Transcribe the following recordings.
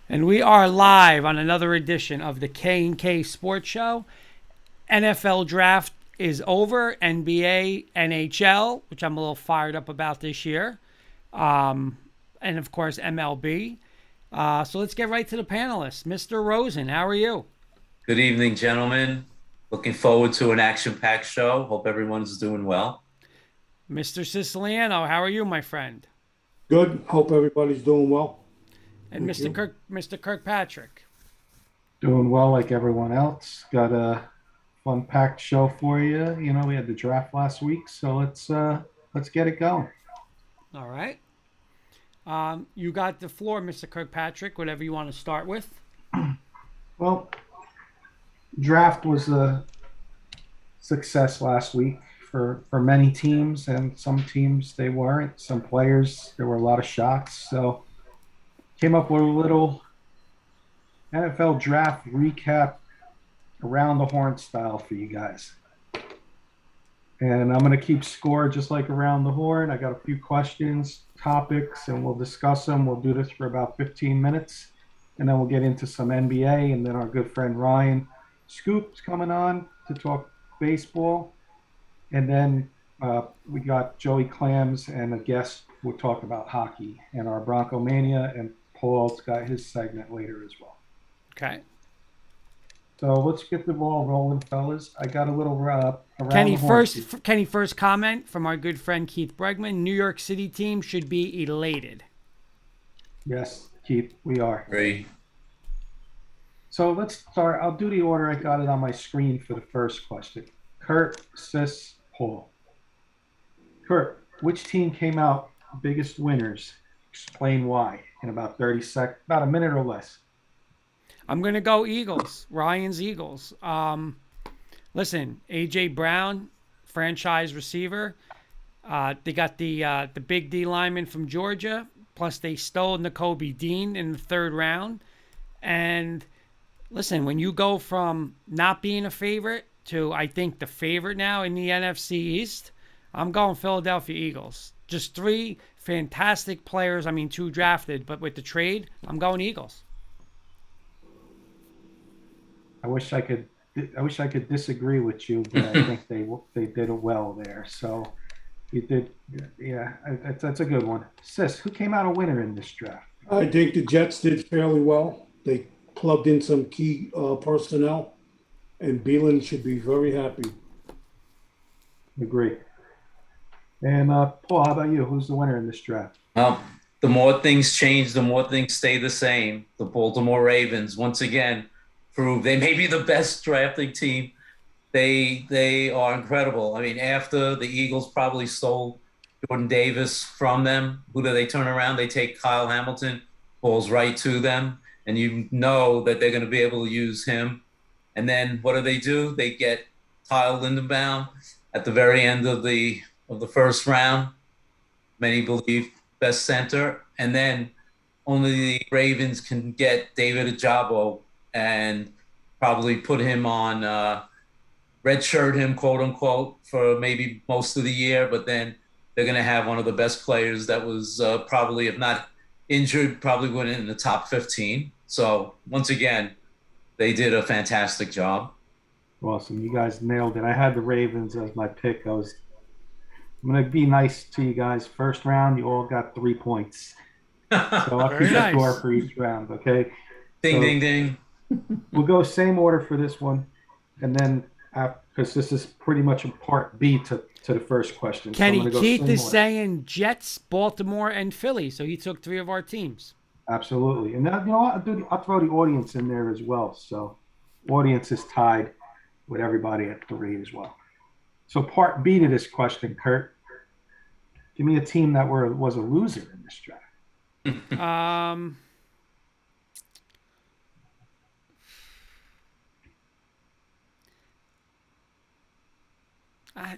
And we are live on another edition of the K&K Sports Show. NFL draft is over. NBA, NHL, which I'm a little fired up about this year. And of course, MLB. So let's get right to the panelists. Mr. Rosen, how are you? Good evening, gentlemen. Looking forward to an action-packed show. Hope everyone's doing well. Mr. Siciliano, how are you, my friend? Good. Hope everybody's doing well. And Thank you. Mr. Kirkpatrick. Doing well like everyone else. Got a fun packed show for you. You know, we had the draft last week, so let's get it going. All right. You got the floor, Mr. Kirkpatrick, whatever you want to start with. Well, draft was a success last week for many teams, and some teams they weren't. Some players there were a lot of shocks. So came up with a little NFL draft recap around the horn style for you guys. And I'm going to keep score just like around the horn. I got a few questions, topics, and we'll discuss them. We'll do this for about 15 minutes, and then we'll get into some NBA. And then our good friend Ryan Scoop's coming on to talk baseball. And then we got Joey Clams and a guest who will talk about hockey and our Bronco Mania. And Paul's got his segment later as well. Okay. So let's get the ball rolling, fellas. I got a little around Can he the horn. first comment from our good friend Keith Bregman? New York City team should be elated. Yes, Keith, we are. Great. So let's start. I'll do the order. I got it on my screen for the first question. Kurt, Sis, Paul. Kurt, which team came out biggest winners? Explain why in about 30 seconds, about a minute or less. I'm gonna go Eagles. Ryan's Eagles. Listen, AJ Brown, franchise receiver. They got the big D lineman from Georgia. Plus, they stole N'Kobe Dean in the third round. And listen, when you go from not being a favorite to I think the favorite now in the NFC East, I'm going Philadelphia Eagles. Just three fantastic players. I mean, two drafted, but with the trade, I'm going Eagles. I wish I could. I wish I could disagree with you, but I think they did it well there. So you did, yeah. That's a good one. Sis, who came out a winner in this draft? I think the Jets did fairly well. They plugged in some key personnel, and Beelan should be very happy. Agree. And Paul, how about you? Who's the winner in this draft? Well, the more things change, the more things stay the same. The Baltimore Ravens, once again, prove they may be the best drafting team. They are incredible. I mean, after the Eagles probably stole Jordan Davis from them, who do they turn around? They take Kyle Hamilton, falls right to them, and you know that they're going to be able to use him. And then what do? They get Kyle Lindenbaum at the very end of the first round. Many believe best center, and then only the Ravens can get David Ajabo and probably put him on redshirt him, quote unquote, for maybe most of the year. But then they're going to have one of the best players that was probably, if not injured, probably went in the top 15. So once again, they did a fantastic job. Awesome. You guys nailed it. I had the Ravens as my pick. I'm going to be nice to you guys. First round, you all got 3 points. So I'll Very keep a nice. score for each round, okay? Ding, So ding, ding. we'll go same order for this one. And then, because this is pretty much a part B to the first question. So I'm Kenny going to go Keith same is order. saying Jets, Baltimore, and Philly. So he took three of our teams. Absolutely. And now, you know what? I'll throw the audience in there as well. So audience is tied with everybody at 3 as well. So part B to this question, Kurt. Give me a team that was a loser in this draft.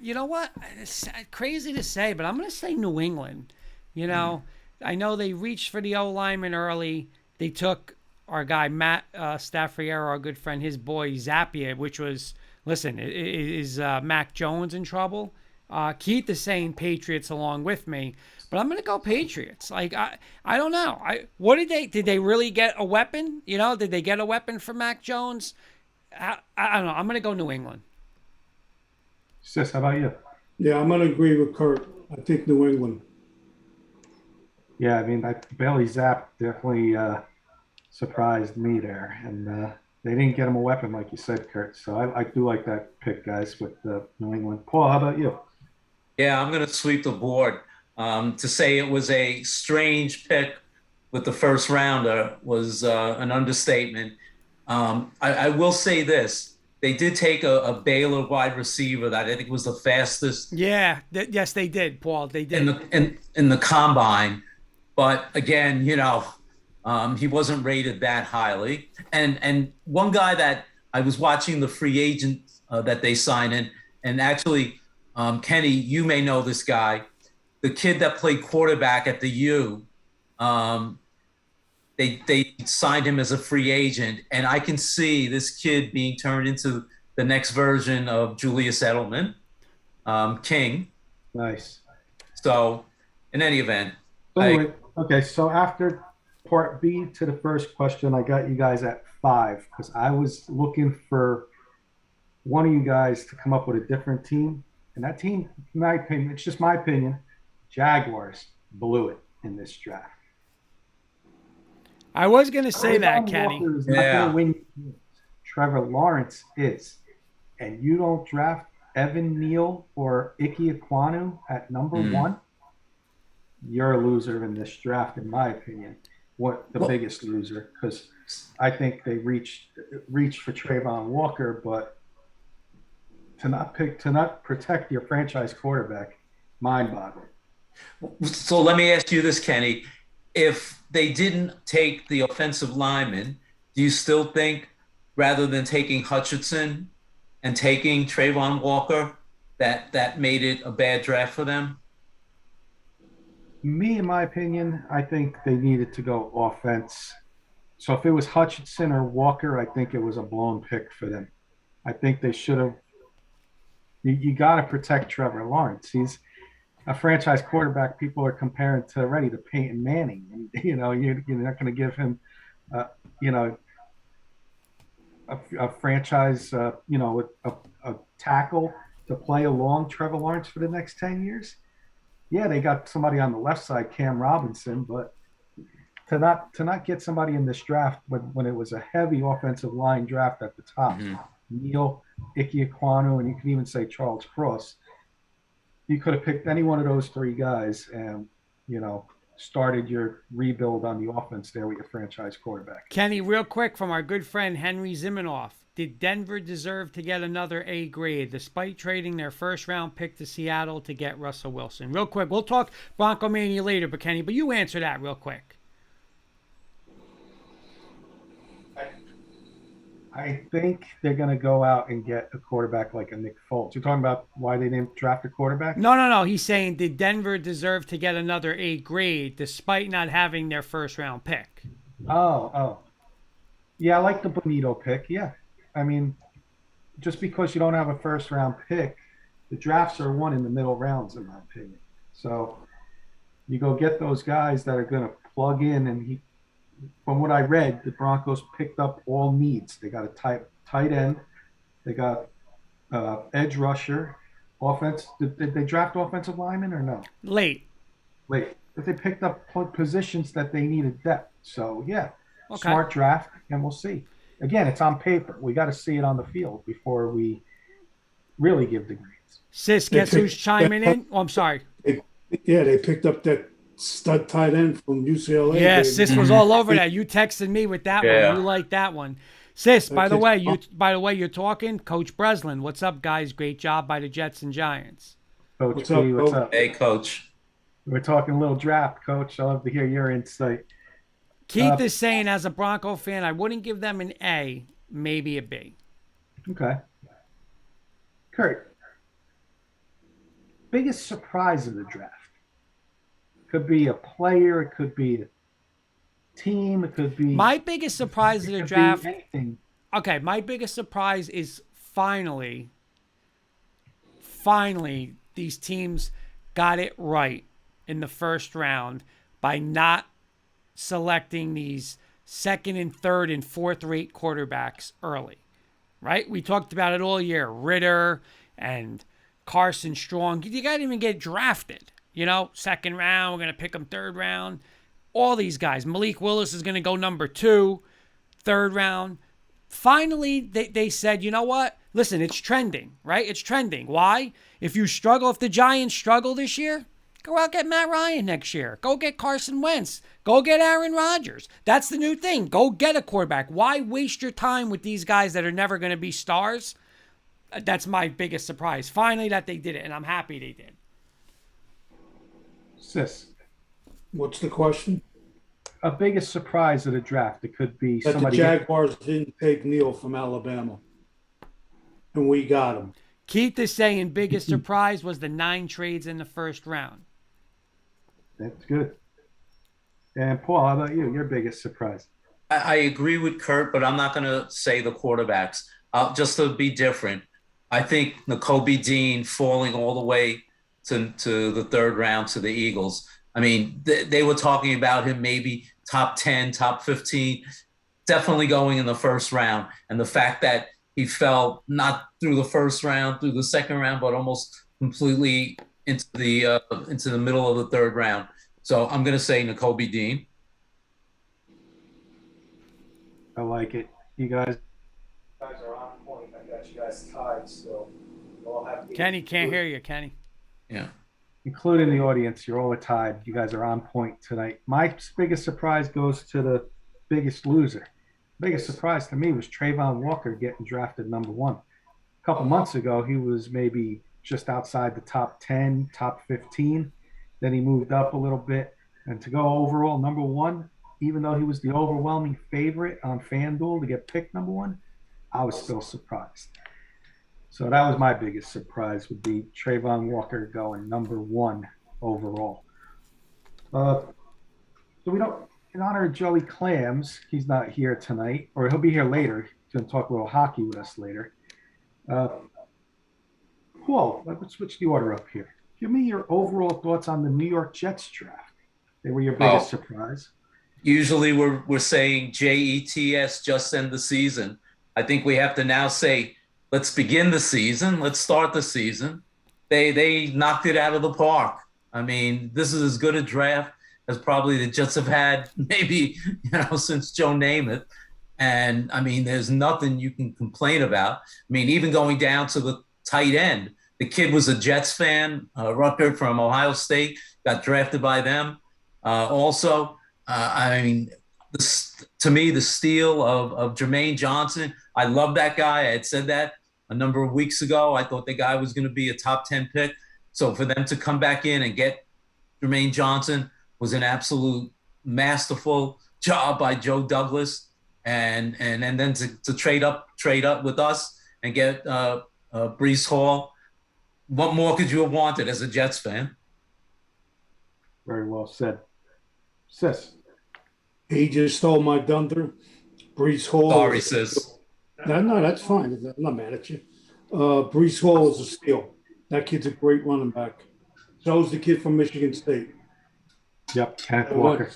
You know what? It's crazy to say, but I'm going to say New England. You know, I know they reached for the O lineman early. They took our guy Matt Staffriero, our good friend, his boy Zappia, which was listen. Is Mac Jones in trouble? Keith is saying Patriots along with me, but I'm going to go Patriots. Like I don't know. What did they really get a weapon? You know, did they get a weapon for Mac Jones? I don't know. I'm going to go New England. Sis, how about you? Yeah, I'm gonna agree with Kurt. I think New England. Yeah, I mean, Bailey Zapp definitely surprised me there, and they didn't get him a weapon like you said, Kurt. So I do like that pick, guys, with New England. Paul, how about you? Yeah, I'm going to sweep the board. To say it was a strange pick with the first rounder was an understatement. I will say this. They did take a Baylor wide receiver that I think was the fastest Yeah. Yes, they did, Paul. They did. in the combine. But again, he wasn't rated that highly. And one guy that I was watching the free agent that they signed in, and actually, Kenny, you may know this guy, the kid that played quarterback at the U. They signed him as a free agent, and I can see this kid being turned into the next version of Julius Edelman, King. Nice. So, in any event, So anyway, okay, so after part B to the first question, I got you guys at 5 because I was looking for one of you guys to come up with a different team. And that team, in my opinion, it's just my opinion, Jaguars blew it in this draft. I was going to say that, Trayvon Kenny. Walker is not going to win games. Trevor Lawrence is. And you don't draft Evan Neal or Ike Ekwonu at number 1, you're a loser in this draft, in my opinion. Biggest loser, because I think they reached for Trayvon Walker, but to not protect your franchise quarterback, mind-boggling. So let me ask you this, Kenny. If they didn't take the offensive lineman, do you still think rather than taking Hutchinson and taking Trayvon Walker, that made it a bad draft for them? Me, in my opinion, I think they needed to go offense. So if it was Hutchinson or Walker, I think it was a blown pick for them. I think they should have. You got to protect Trevor Lawrence. He's a franchise quarterback. People are comparing to Peyton Manning. And, you're not going to give him, a franchise, with a tackle to play along Trevor Lawrence for the next 10 years. Yeah, they got somebody on the left side, Cam Robinson, but to not get somebody in this draft when it was a heavy offensive line draft at the top, Neal, Ike Ekwonu, and you can even say Charles Cross, you could have picked any one of those 3 guys and, started your rebuild on the offense there with your franchise quarterback. Kenny, real quick from our good friend Henry Zimenoff. Did Denver deserve to get another A grade despite trading their first-round pick to Seattle to get Russell Wilson? Real quick. We'll talk Bronco Mania later, but Kenny, but you answer that real quick. I think they're going to go out and get a quarterback like a Nick Foles. You're talking about why they didn't draft a quarterback? No. He's saying, did Denver deserve to get another A grade despite not having their first-round pick? Oh. Yeah, I like the Bonito pick, yeah. I mean, just because you don't have a first-round pick, the drafts are won in the middle rounds, in my opinion. So you go get those guys that are going to plug in, and from what I read, the Broncos picked up all needs. They got a tight end. They got edge rusher, offense. Did they draft offensive linemen or no? Late. But they picked up positions that they needed depth. So, yeah, Okay. Smart draft, and we'll see. Again, it's on paper. We got to see it on the field before we really give the grades. Sis, guess who's chiming in? Oh, I'm sorry. They picked up that stud tight end from UCLA. Yeah, Sis was all over that. You texted me with that Yeah. one. You like that one. Sis, by the way, you're talking, Coach Breslin. What's up, guys? Great job by the Jets and Giants. Coach What's P, up, what's Coach? up? Hey, Coach. We're talking a little draft, Coach. I love to hear your insight. Keith is saying, as a Bronco fan, I wouldn't give them an A, maybe a B. Okay. Kurt, biggest surprise of the draft? Could be a player, it could be a team, it could be... My biggest surprise of the it could draft... be anything. Okay, my biggest surprise is finally, these teams got it right in the first round by not selecting these second and third and fourth rate quarterbacks early, right? We talked about it all year. Ritter and Carson Strong. You got to even get drafted, second round. We're going to pick them third round. All these guys. Malik Willis is going to go number 2, third round. Finally, they said, you know what? Listen, it's trending, right? It's trending. Why? If the Giants struggle this year, go out get Matt Ryan next year. Go get Carson Wentz. Go get Aaron Rodgers. That's the new thing. Go get a quarterback. Why waste your time with these guys that are never going to be stars? That's my biggest surprise. Finally that they did it, and I'm happy they did. Sis, What's the question? a biggest surprise of the draft. It could be That the somebody. Jaguars didn't take Neal from Alabama, and we got him. Keith is saying biggest surprise was the 9 trades in the first round. That's good. And Paul, how about you? Your biggest surprise? I agree with Kurt, but I'm not going to say the quarterbacks. Just to be different, I think Nakobe Dean falling all the way to the third round to the Eagles. I mean, they were talking about him maybe top 10, top 15, definitely going in the first round. And the fact that he fell not through the first round, through the second round, but almost completely into the middle of the third round. So I'm going to say Nakobe Dean. I like it. You guys are on point. I got you guys tied still. You all have to Kenny, can't hear you, Kenny. Yeah. including the audience, you're all tied. You guys are on point tonight. My biggest surprise goes to the biggest loser. Biggest surprise to me was Trayvon Walker getting drafted number 1. A couple months ago, he was maybe just outside the top 10, top 15. Then he moved up a little bit. And to go overall number 1, even though he was the overwhelming favorite on FanDuel to get picked number 1, I was still surprised. So that was my biggest surprise, would be Trayvon Walker going number 1 overall. So we don't, in honor of Joey Clams, he's not here tonight, or he'll be here later. He's going to talk a little hockey with us later. Paul, let's switch the order up here. Give me your overall thoughts on the New York Jets draft. They were your biggest surprise. Usually we're saying JETS, just end the season. I think we have to now say, let's begin the season. Let's start the season. They knocked it out of the park. I mean, this is as good a draft as probably the Jets have had maybe, since Joe Namath. And I mean, there's nothing you can complain about. I mean, even going down to the tight end, the kid was a Jets fan, Rucker from Ohio State, got drafted by them. I mean, to me, the steal of Jermaine Johnson, I love that guy. I had said that a number of weeks ago. I thought the guy was going to be a top 10 pick. So for them to come back in and get Jermaine Johnson was an absolute masterful job by Joe Douglas. And then to trade up with us and get Breece Hall. What more could you have wanted as a Jets fan? Very well said. Sis. He just stole my thunder. Breece Hall. Sorry, sis. No, that's fine. I'm not mad at you. Breece Hall is a steal. That kid's a great running back. So is the kid from Michigan State. Yep, Kenneth Walker.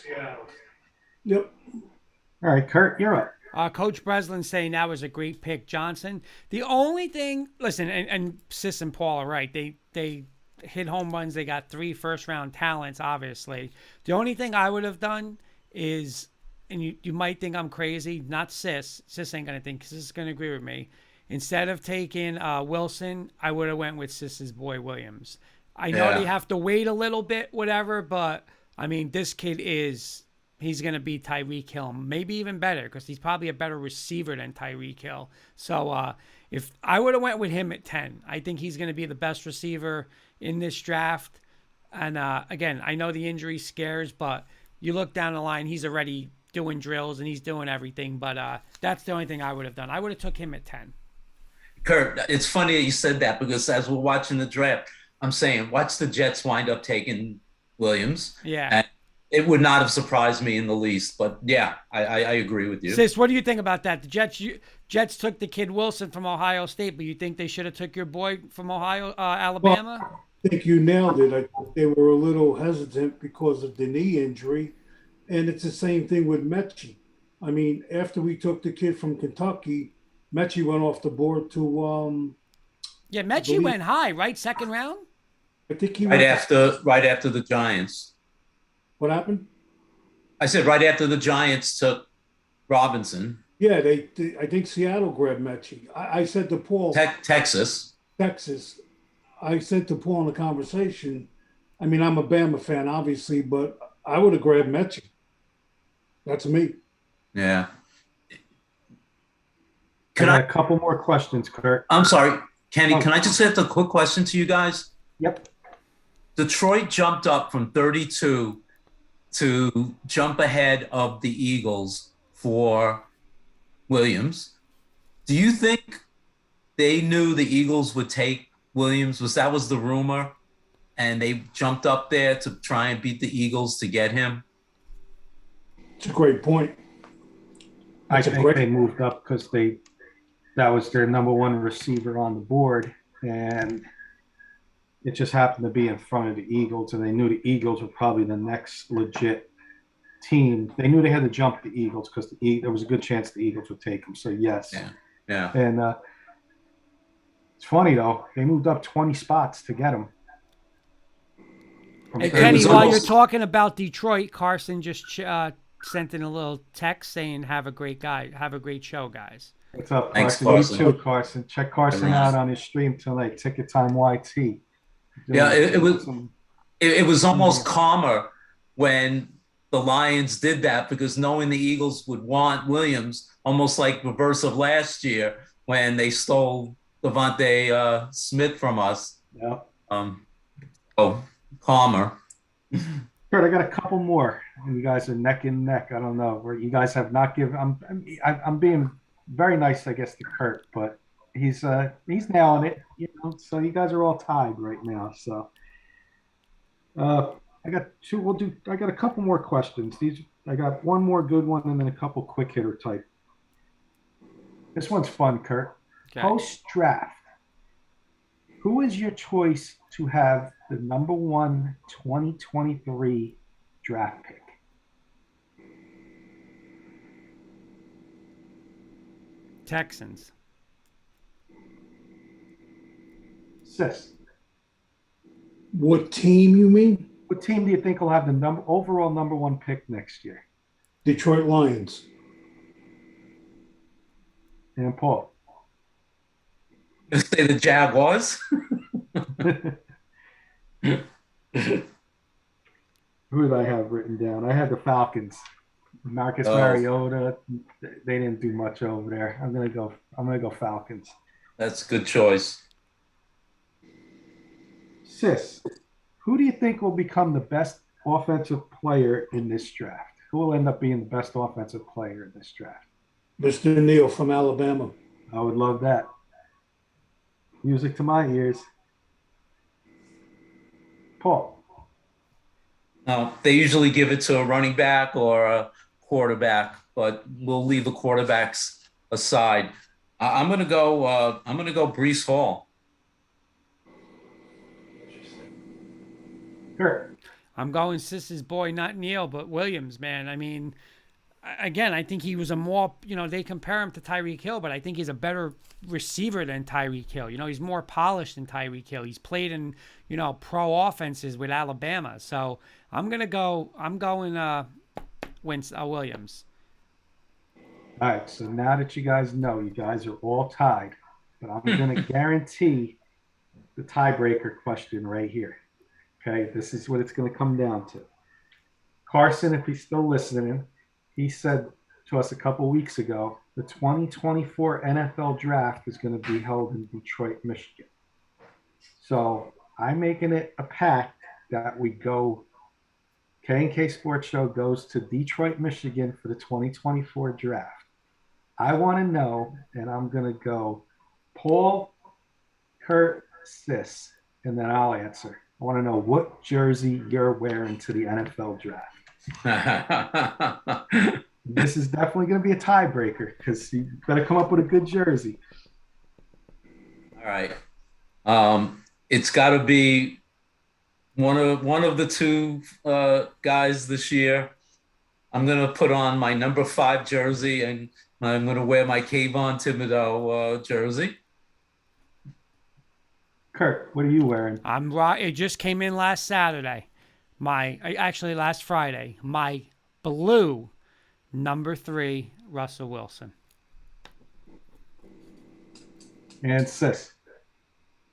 Yep. All right, Kurt, you're up. Coach Breslin saying that was a great pick, Johnson. The only thing, listen, and Sis and Paul are right. They hit home runs. They got 3 first-round talents, obviously. The only thing I would have done is, and you might think I'm crazy, not Sis. Sis ain't going to think, because Sis is going to agree with me. Instead of taking Wilson, I would have went with Sis's boy Williams. I know they have to wait a little bit, whatever, but, I mean, this kid he's going to be Tyreek Hill, maybe even better, because he's probably a better receiver than Tyreek Hill. So if I would have went with him at 10, I think he's going to be the best receiver in this draft. And again, I know the injury scares, but you look down the line, he's already doing drills and he's doing everything. But that's the only thing I would have done. I would have took him at 10. Kurt, it's funny that you said that, because as we're watching the draft, I'm saying, watch the Jets wind up taking Williams. Yeah. And it would not have surprised me in the least. But yeah, I agree with you. Sis, what do you think about that? The Jets took the kid Wilson from Ohio State, but you think they should have took your boy from Alabama? think you nailed it. I think they were a little hesitant because of the knee injury. And it's the same thing with Mechie. I mean, after we took the kid from Kentucky, Mechie went off the board to, Yeah, I Mechie believe, went high, right? Second round. I think he Right went, after, right after the Giants. what happened? I said right after the Giants took Robinson, Yeah, I think Seattle grabbed Mechie. I said to Paul, Texas. Texas, I said to Paul in the conversation, I mean, I'm a Bama fan, obviously, but I would have grabbed Mechie. That's me. Yeah. I Can got I? a couple more questions, Kurt. I'm sorry, Kenny. Oh, Can I just ask a quick question to you guys? yep. Detroit jumped up from 32 to jump ahead of the Eagles for Williams. Do you think they knew the Eagles would take Williams? Was the rumor, and they jumped up there to try and beat the Eagles to get him? It's a great point. I It's a think great they moved up because that was their number one receiver on the board, and it just happened to be in front of the Eagles, and they knew the Eagles were probably the next legit team. They knew they had to jump the Eagles because there was a good chance the Eagles would take them. So yes, Yeah, yeah. and it's funny though, they moved up 20 spots to get him. Hey, It Kenny, was while you're almost- talking about Detroit, Carson just sent in a little text saying, "Have a great show, guys." What's up, Thanks, Carson? Carson. You too, Carson. Check Carson Everyone. out on his stream tonight. Ticket Time YT. Yeah, it was. Some- It was almost calmer when the Lions did that because knowing the Eagles would want Williams, almost like reverse of last year when they stole Devontae Smith from us. yeah. Oh, calmer. Kurt, I got a couple more. You guys are neck and neck. I don't know where you guys have not given. I'm being very nice, I guess, to Kurt, but he's nailing it. You know, so you guys are all tied right now. So I got two. I got a couple more questions. I got one more good one and then a couple quick hitter type. This one's fun, Kurt. Okay. Post draft, who is your choice to have the number one 2023 draft pick? Texans. Sis, What team you mean? what team do you think will have the overall number one pick next year? Detroit Lions. And Paul. Say the Jaguars. Who did I have written down? I had the Falcons. Marcus Mariota. They didn't do much over there. I'm gonna go Falcons. That's a good choice. Sis, who do you think will become the best offensive player in this draft? Who will end up being the best offensive player in this draft? Mr. Neal from Alabama. I would love that. Music to my ears. Paul. No, they usually give it to a running back or a quarterback, but we'll leave the quarterbacks aside. I'm gonna go. I'm gonna go Brees Hall. Kurt. I'm going Sis's boy, not Neil, but Williams, man. I mean, again, I think he was a more, they compare him to Tyreek Hill, but I think he's a better receiver than Tyreek Hill. He's more polished than Tyreek Hill. He's played in, pro offenses with Alabama. So I'm going Williams. All right, so now that you guys know, you guys are all tied, but I'm going to guarantee the tiebreaker question right here. Okay, this is what it's going to come down to. Carson, if he's still listening, he said to us a couple weeks ago, the 2024 NFL draft is going to be held in Detroit, Michigan. So I'm making it a pact that we go, K&K Sports Show goes to Detroit, Michigan for the 2024 draft. I want to know, and I'm going to go Paul, Kurt, Sis, and then I'll answer. I want to know what jersey you're wearing to the NFL draft. This is definitely going to be a tiebreaker because you better come up with a good jersey. All right. It's got to be one of the two guys this year. I'm gonna put on my number 5 jersey, and I'm gonna wear my Kayvon Thibodeau jersey. Kurt, what are you wearing? I'm right. It just came in last Saturday. Actually last Friday. My blue number 3 Russell Wilson. And Sis.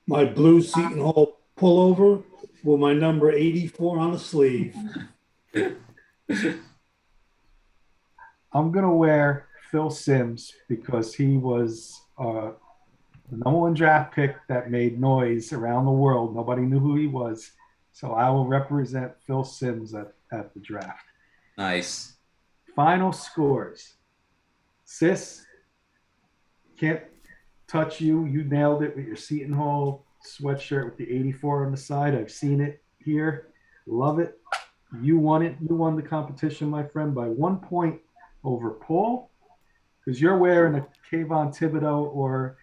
My blue Seton Hall pullover with my number 84 on the sleeve. I'm going to wear Phil Simms because he was the number 1 draft pick that made noise around the world. Nobody knew who he was. So I will represent Phil Simms at the draft. Nice. Final scores. Sis, can't touch you. You nailed it with your Seton Hall sweatshirt with the 84 on the side. I've seen it here. Love it. You won it. You won the competition, my friend, by 1 point over Paul, because you're wearing a Kayvon Thibodeau or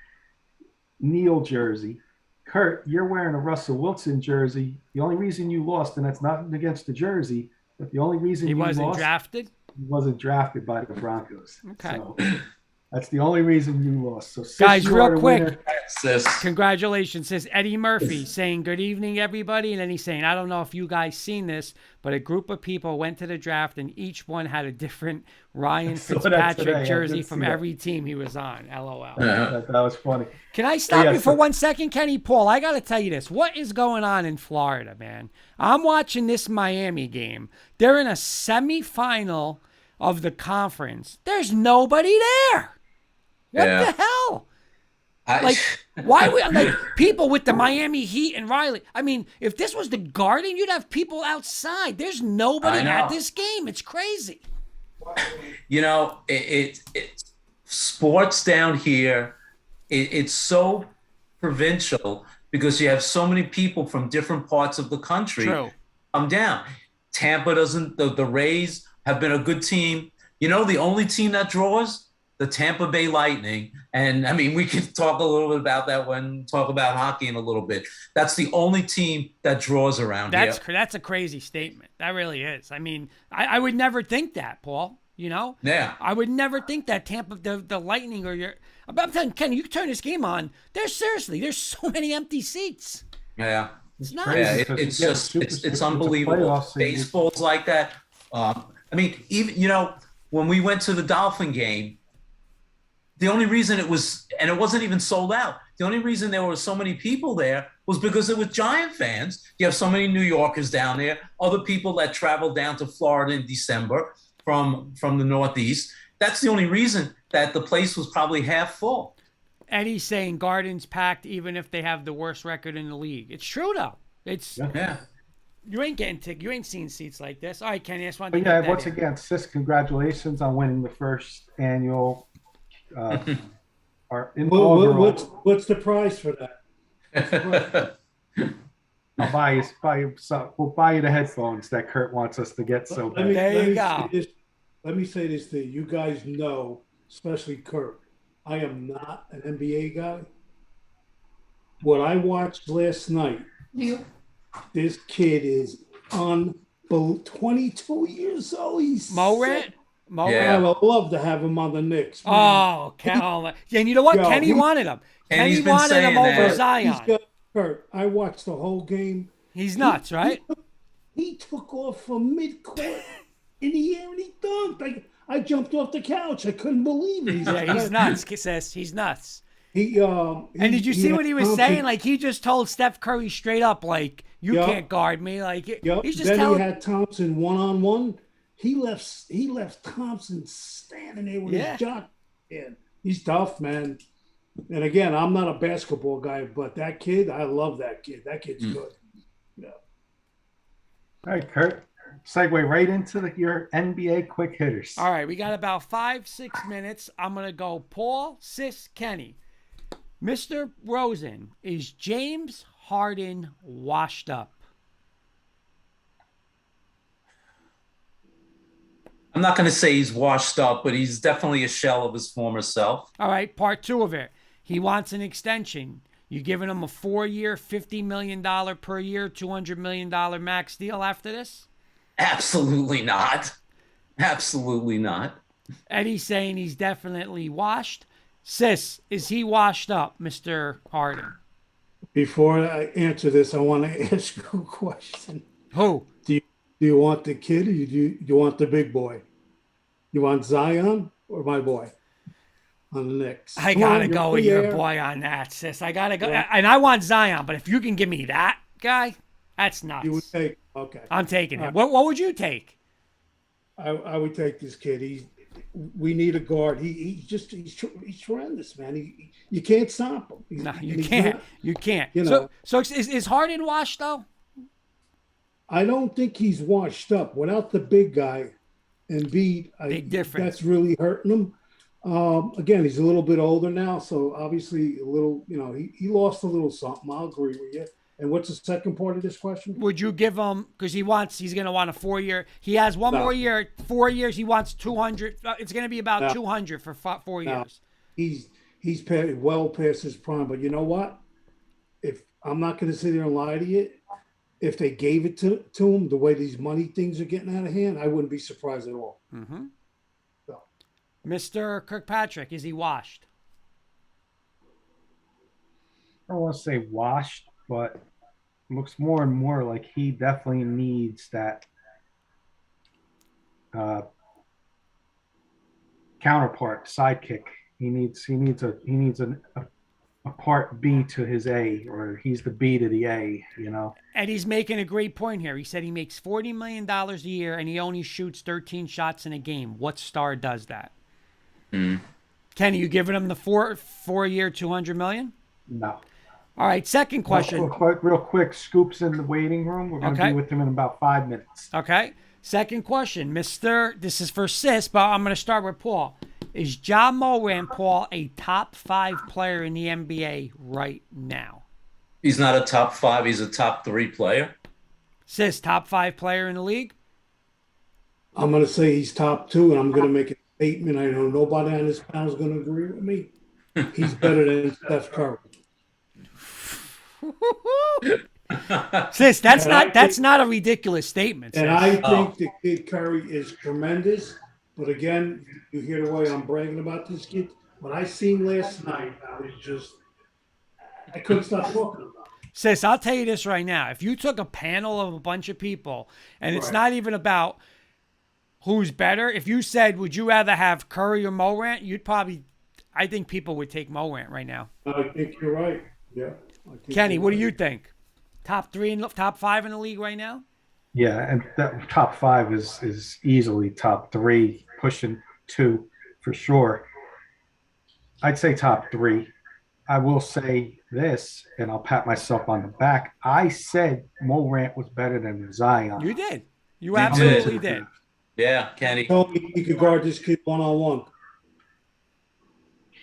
Neal jersey. Kurt, you're wearing a Russell Wilson jersey. The only reason you lost, and that's not against the jersey, but the only reason He you wasn't lost, drafted? he wasn't drafted by the Broncos. Okay. So that's the only reason you lost. So Sis, Guys, you real are the quick. winner. Sis. Congratulations, says Eddie Murphy, saying good evening, everybody. And then he's saying, I don't know if you guys seen this, but a group of people went to the draft and each one had a different Ryan saw that Fitzpatrick today. I jersey did from see that. every team he was on. LOL. That was funny. Can I stop Yeah, you for so- 1 second, Kenny? Paul, I got to tell you this. What is going on in Florida, man? I'm watching this Miami game. They're in a semifinal of the conference. There's nobody there. What Yeah. the hell? Like, why would like people with the Miami Heat and Riley? I mean, if this was the Garden, you'd have people outside. There's nobody I know. at this game. It's crazy. You know, sports down here. It's so provincial because you have so many people from different parts of the country True. come down. Tampa doesn't. The Rays have been a good team. You know, the only team that draws, the Tampa Bay Lightning. And I mean, we could talk a little bit about that when talk about hockey in a little bit. That's the only team that draws around here. That's a crazy statement. That really is. I mean, I would never think that, Paul. You know? Yeah. I would never think that Tampa, the Lightning, or your. I'm telling you, Ken, you can turn this game on. There's so many empty seats. Yeah. It's not. Yeah, Because it's you get just super- it's a unbelievable. playoff series. Baseball's like that. I mean, even when we went to the Dolphin game, the only reason it wasn't even sold out. The only reason there were so many people there was because it was Giant fans. You have so many New Yorkers down there, other people that traveled down to Florida in December from the Northeast. That's the only reason that the place was probably half full. Eddie's saying Garden's packed even if they have the worst record in the league. It's true though. It's Yeah. you ain't getting you ain't seeing seats like this. All right, Kenny, I just wanted But to get yeah, that once in. again, Sis, congratulations on winning the first annual. Our inaugural. What's the price for that? I'll buy you some. We'll buy you the headphones that Kurt wants us to get. So Let me, There let you me go. say this, let me say this to you. You guys know, especially Kurt, I am not an NBA guy. What I watched last night, this kid is 22 years old. He's Mo sick. Rant? Mo Yeah. I Rant? would love to have him on the Knicks. man. Oh, Ken. And you know what? Yo, Kenny he- wanted him. Kenny's Kenny been wanted him saying over that. He's Zion. got Kurt. I watched the whole game. He's nuts, right? He took off from midcourt in the air and he dunked. I jumped off the couch. I couldn't believe it. Yeah, he's nuts. He says he's nuts. And And did you see what he was saying? Like, he just told Steph Curry straight up, like, you Yup. can't guard me. Like, Yep. he's just Then telling. he had Thompson one-on-one. He left Thompson standing there with Yeah. his jock in. He's tough, man. And again, I'm not a basketball guy, but that kid, I love that kid. That kid's good. Yeah. all right, Kurt. Segue right into your NBA quick hitters. All right, we got about 5-6 minutes. I'm going to go Paul, Sis, Kenny. Mr. Rosen, is James Harden washed up? I'm not going to say he's washed up, but he's definitely a shell of his former self. All right, part 2 of it. He wants an extension. You giving him a 4-year, $50 million per year, $200 million max deal after this? Absolutely not. Absolutely not. Eddie's saying he's definitely washed. Sis, is he washed up, Mr. Harden? Before I answer this, I want to ask you a question. Who? Do you want the kid or you want the big boy? You want Zion or my boy on the Knicks? I Come gotta on, go you're with in the your air. boy on that, sis. I gotta go. Yeah. And I want Zion, but if you can give me that guy, that's You would nuts. take okay. I'm taking him. right. What would you take? I would take this kid. We need a guard. He's tremendous, man. You can't stop him. No, you he's can't. not- You can't. you know. So is Harden washed though? I don't think he's washed up without the big guy and Big difference. That's really hurting him. Again, he's a little bit older now, so obviously a little. He lost a little something. I'll agree with you. And what's the second part of this question? Would you give him because he's going to want a 4-year? He has one No. more year, 4 years. He wants 200. It's going to be about No. 200 for 4 No. years. He's well past his prime. But you know what? If I'm not going to sit here and lie to you, if they gave it to him the way these money things are getting out of hand, I wouldn't be surprised at all. Mm-hmm. So, Mr. Kirkpatrick, is he washed? I don't want to say washed, but it looks more and more like he definitely needs that counterpart, sidekick. He needs a part B to his A, or he's the B to the A, And he's making a great point here. He said he makes $40 million a year and he only shoots 13 shots in a game. What star does that? Kenny, you giving him the 4-year, $200 million? No. All right, second question. Real quick, Scoop's in the waiting room. We're going to Okay. be with him in about 5 minutes. Okay. Second question, Mr. This is for Sis, but I'm going to start with Paul. Is Ja Morant, Paul, a top 5 player in the NBA right now? He's not a top 5. He's a top 3 player. Sis, top 5 player in the league? I'm going to say he's top 2, and I'm going to make a statement. I know nobody on this panel is going to agree with me. He's better than Steph Curry. Sis, that's And not a ridiculous statement. Sis. And I think the kid Curry is tremendous. But again, you hear the way I'm bragging about this kid. What I seen last night, I couldn't stop talking about it. Sis, I'll tell you this right now. If you took a panel of a bunch of people, and it's Right. not even about who's better, if you said, would you rather have Curry or Morant, I think people would take Morant right now. I think you're right. Yeah. Kenny, what do you think? Top 5 in the league right now? Yeah, and that top 5 is easily top 3, pushing 2 for sure. I'd say top 3. I will say this, and I'll pat myself on the back. I said Morant was better than Zion. You did. You You absolutely did. did. Yeah, Kenny. Told me he could guard this kid one-on-one.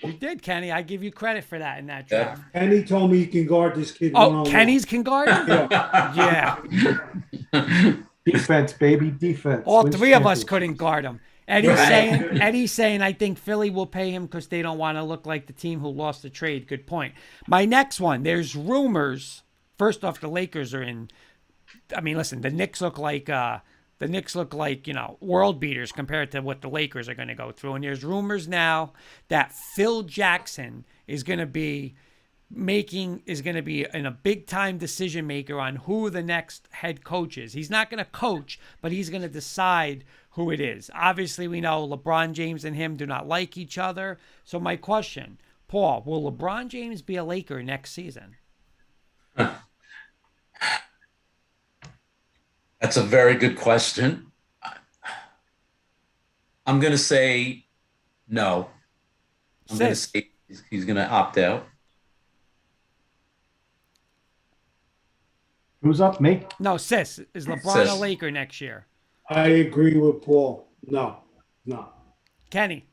You did, Kenny. I give you credit for that in that Yeah. draft. Kenny told me he can guard this kid Oh, one-on-one. Kenny's can guard him? Yeah. Yeah. Defense, baby, defense. All Wins 3 of us championships. couldn't guard him. Eddie's saying I think Philly will pay him because they don't want to look like the team who lost the trade. Good point. My next one, there's rumors. First off, the Lakers are in. I mean, listen, the Knicks look like world beaters compared to what the Lakers are going to go through. And there's rumors now that Phil Jackson is going to be in a big time decision maker on who the next head coach is. He's not going to coach, but he's going to decide who it is. Obviously, we know LeBron James and him do not like each other. So my question, Paul, will LeBron James be a Laker next season? That's a very good question. I'm going to say no. I'm going to Sis. say he's going to opt out. Who's up? Me? No, Sis, is LeBron a Sis. Laker next year? I agree with Paul. No. Kenny,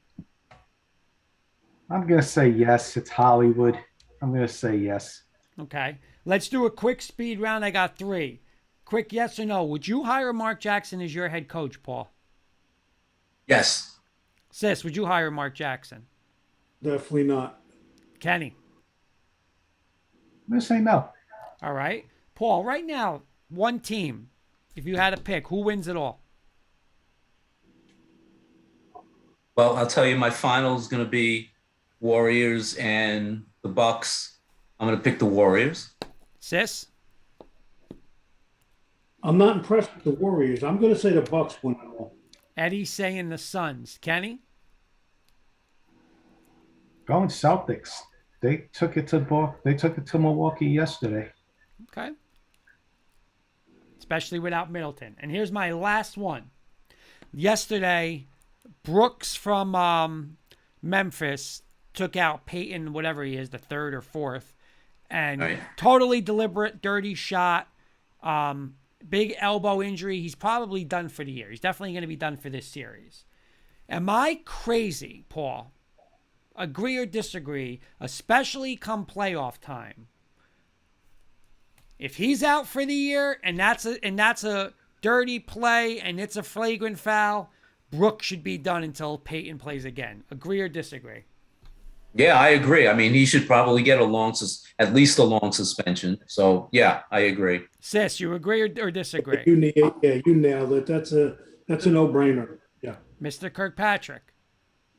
I'm going to say yes. It's Hollywood. I'm going to say yes. okay. Let's do a quick speed round. I got 3. Quick yes or no. Would you hire Mark Jackson as your head coach, Paul? Yes. Sis, would you hire Mark Jackson? Definitely not. Kenny, going to say no. All right. Paul, right now, one team, if you had to pick, who wins it all? Well, I'll tell you, my final is going to be Warriors and the Bucks. I'm going to pick the Warriors. Sis? I'm not impressed with the Warriors. I'm going to say the Bucks win it all. Eddie saying the Suns. Kenny? Going Celtics. They took it to Milwaukee yesterday. Okay. Especially without Middleton. And here's my last one. Yesterday, Brooks from Memphis took out Peyton, whatever he is, the third or fourth, and Right. totally deliberate, dirty shot. Big elbow injury. He's probably done for the year. He's definitely going to be done for this series. Am I crazy, Paul? Agree or disagree, especially come playoff time? If he's out for the year and that's a dirty play and it's a flagrant foul, Brooks should be done until Peyton plays again. Agree or disagree? Yeah, I agree. I mean, he should probably get at least a long suspension. So, yeah, I agree. Sis, you agree or disagree? You nailed it. That's a no-brainer. Yeah. Mr. Kirkpatrick.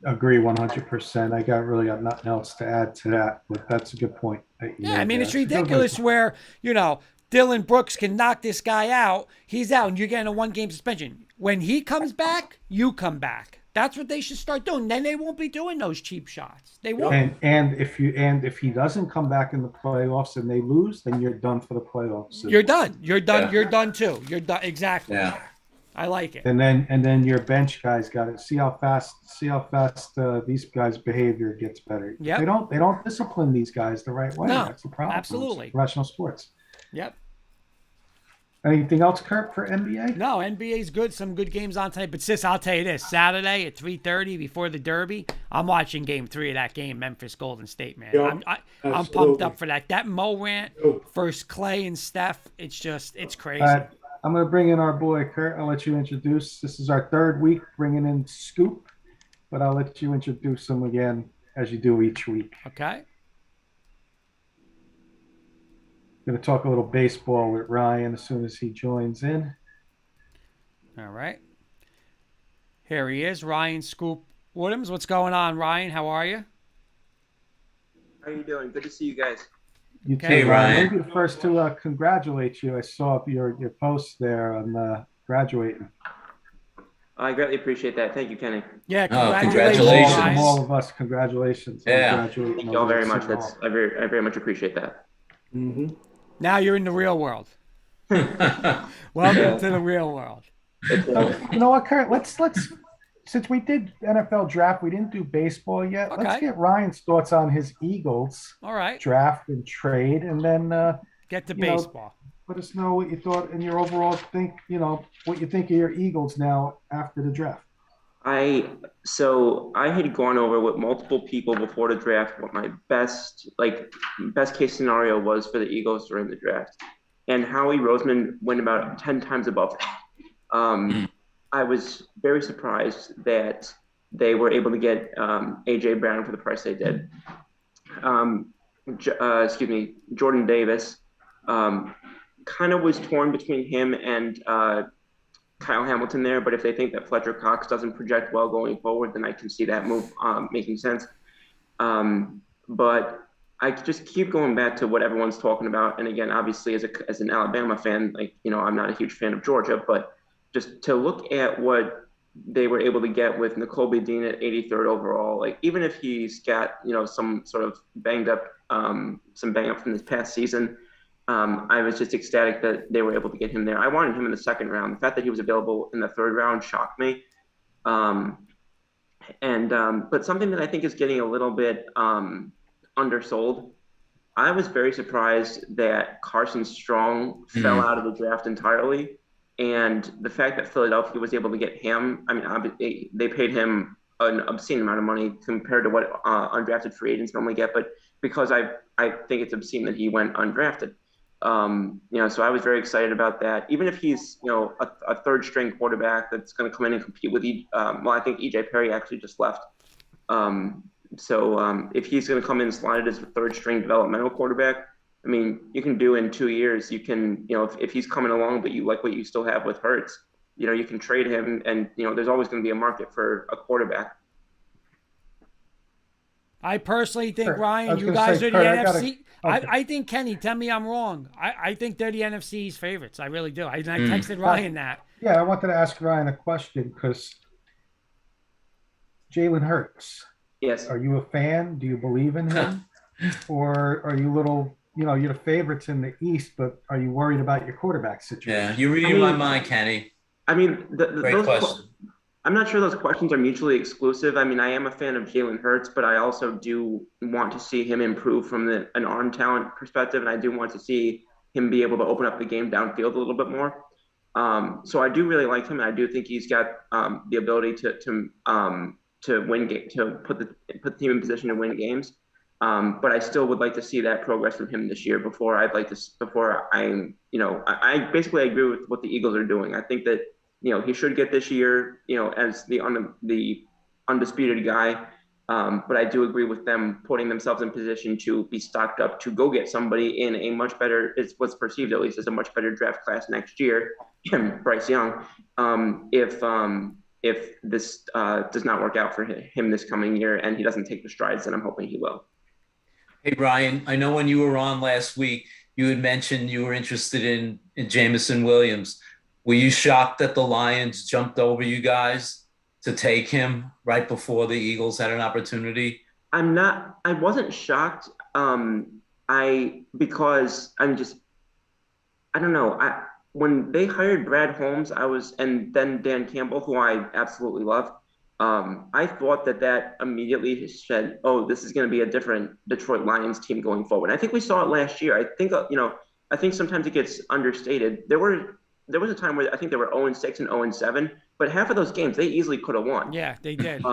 Agree 100%. I got nothing else to add to that, but that's a good point. Yeah, I mean, it's ridiculous where, Dylan Brooks can knock this guy out. He's out and you're getting a 1-game suspension. When he comes back, you come back. That's what they should start doing. Then they won't be doing those cheap shots. They won't. And if he doesn't come back in the playoffs and they lose, then you're done for the playoffs. You're done. You're done. Yeah. You're done too. You're done. Exactly. Yeah. I like it. And then your bench guys got it. See how fast these guys' behavior gets better. Yep. They don't discipline these guys the right way. No, That's the problem. absolutely. It's professional sports. Yep. Anything else, Kurt, for NBA? No, NBA's good. Some good games on tonight. But sis, I'll tell you this: Saturday at 3:30 before the Derby, I'm watching Game 3 of that game, Memphis Golden State. Man, Yeah, I'm pumped up for that. That Morant versus Clay and Steph. It's crazy. I'm going to bring in our boy, Kurt. I'll let you introduce. This is our third week bringing in Scoop, but I'll let you introduce him again as you do each week. Okay. Going to talk a little baseball with Ryan as soon as he joins in. All right. Here he is, Ryan Scoop Woodhams. What's going on, Ryan? How are you? How are you doing? Good to see you guys. You too, Hey, Ryan. Let me be the first to congratulate you. I saw your post there on graduating. I greatly appreciate that. Thank you, Kenny. Yeah, congratulations. From guys. all of us, congratulations. Yeah. Thank you all very much. I very much appreciate that. Mm-hmm. Now you're in the real world. Welcome to the real world. So, you know what, Kurt? Let's since we did NFL draft, we didn't do baseball yet. Okay. Let's get Ryan's thoughts on his Eagles All right. draft and trade, and then Get to you know, baseball. let us know what you thought and your overall what you think of your Eagles now after the draft. I had gone over with multiple people before the draft what my best case scenario was for the Eagles during the draft, and Howie Roseman went about 10 times above that. I was very surprised that they were able to get AJ Brown for the price they did. Jordan Davis kind of was torn between him and Kyle Hamilton there, but if they think that Fletcher Cox doesn't project well going forward, then I can see that move making sense. But I just keep going back to what everyone's talking about. And again, obviously as an Alabama fan, I'm not a huge fan of Georgia, but just to look at what they were able to get with Nakobe Dean at 83rd overall, even if he's got, some sort of bang up from this past season, I was just ecstatic that they were able to get him there. I wanted him in the second round. The fact that he was available in the third round shocked me. But something that I think is getting a little bit undersold, I was very surprised that Carson Strong fell out of the draft entirely. And the fact that Philadelphia was able to get him, they paid him an obscene amount of money compared to what undrafted free agents normally get. But because I think it's obscene that he went undrafted. So I was very excited about that. Even if he's, a third string quarterback that's going to come in and compete with, I think EJ Perry actually just left. If he's going to come in and slide it as a third string developmental quarterback, I mean, you can do in 2 years. You can, if he's coming along, but you like what you still have with Hurts, you can trade him, and there's always going to be a market for a quarterback. I personally think, Kurt, I Ryan, was you gonna guys say, are the Kurt, NFC. okay. I think, Kenny, tell me I'm wrong. I think they're the NFC's favorites. I really do. I texted Ryan that. Yeah, I wanted to ask Ryan a question because Jalen Hurts, Yes. are you a fan? Do you believe in him? Or are you you're the favorites in the East, but are you worried about your quarterback situation? Yeah, you're reading my mind, Kenny. I mean, Great question. I'm not sure those questions are mutually exclusive. I mean, I am a fan of Jalen Hurts, but I also do want to see him improve from an arm talent perspective, and I do want to see him be able to open up the game downfield a little bit more. So I do really like him, and I do think he's got the ability to win to put the team in position to win games. But I still would like to see that progress from him this year before I basically agree with what the Eagles are doing. I think that he should get this year, as the undisputed guy. But I do agree with them putting themselves in position to be stocked up to go get somebody in a much better, is what's perceived at least as a much better draft class next year, Bryce Young, if this does not work out for him this coming year and he doesn't take the strides that I'm hoping he will. Hey, Brian, I know when you were on last week, you had mentioned you were interested in Jameson Williams. Were you shocked that the Lions jumped over you guys to take him right before the Eagles had an opportunity? I wasn't shocked. Because I don't know. When they hired Brad Holmes, and then Dan Campbell, who I absolutely love, I thought that immediately said, oh, this is going to be a different Detroit Lions team going forward. I think we saw it last year. I think sometimes it gets understated. There was a time where I think they were 0-6 and 0-7, but half of those games they easily could have won. Yeah, they did.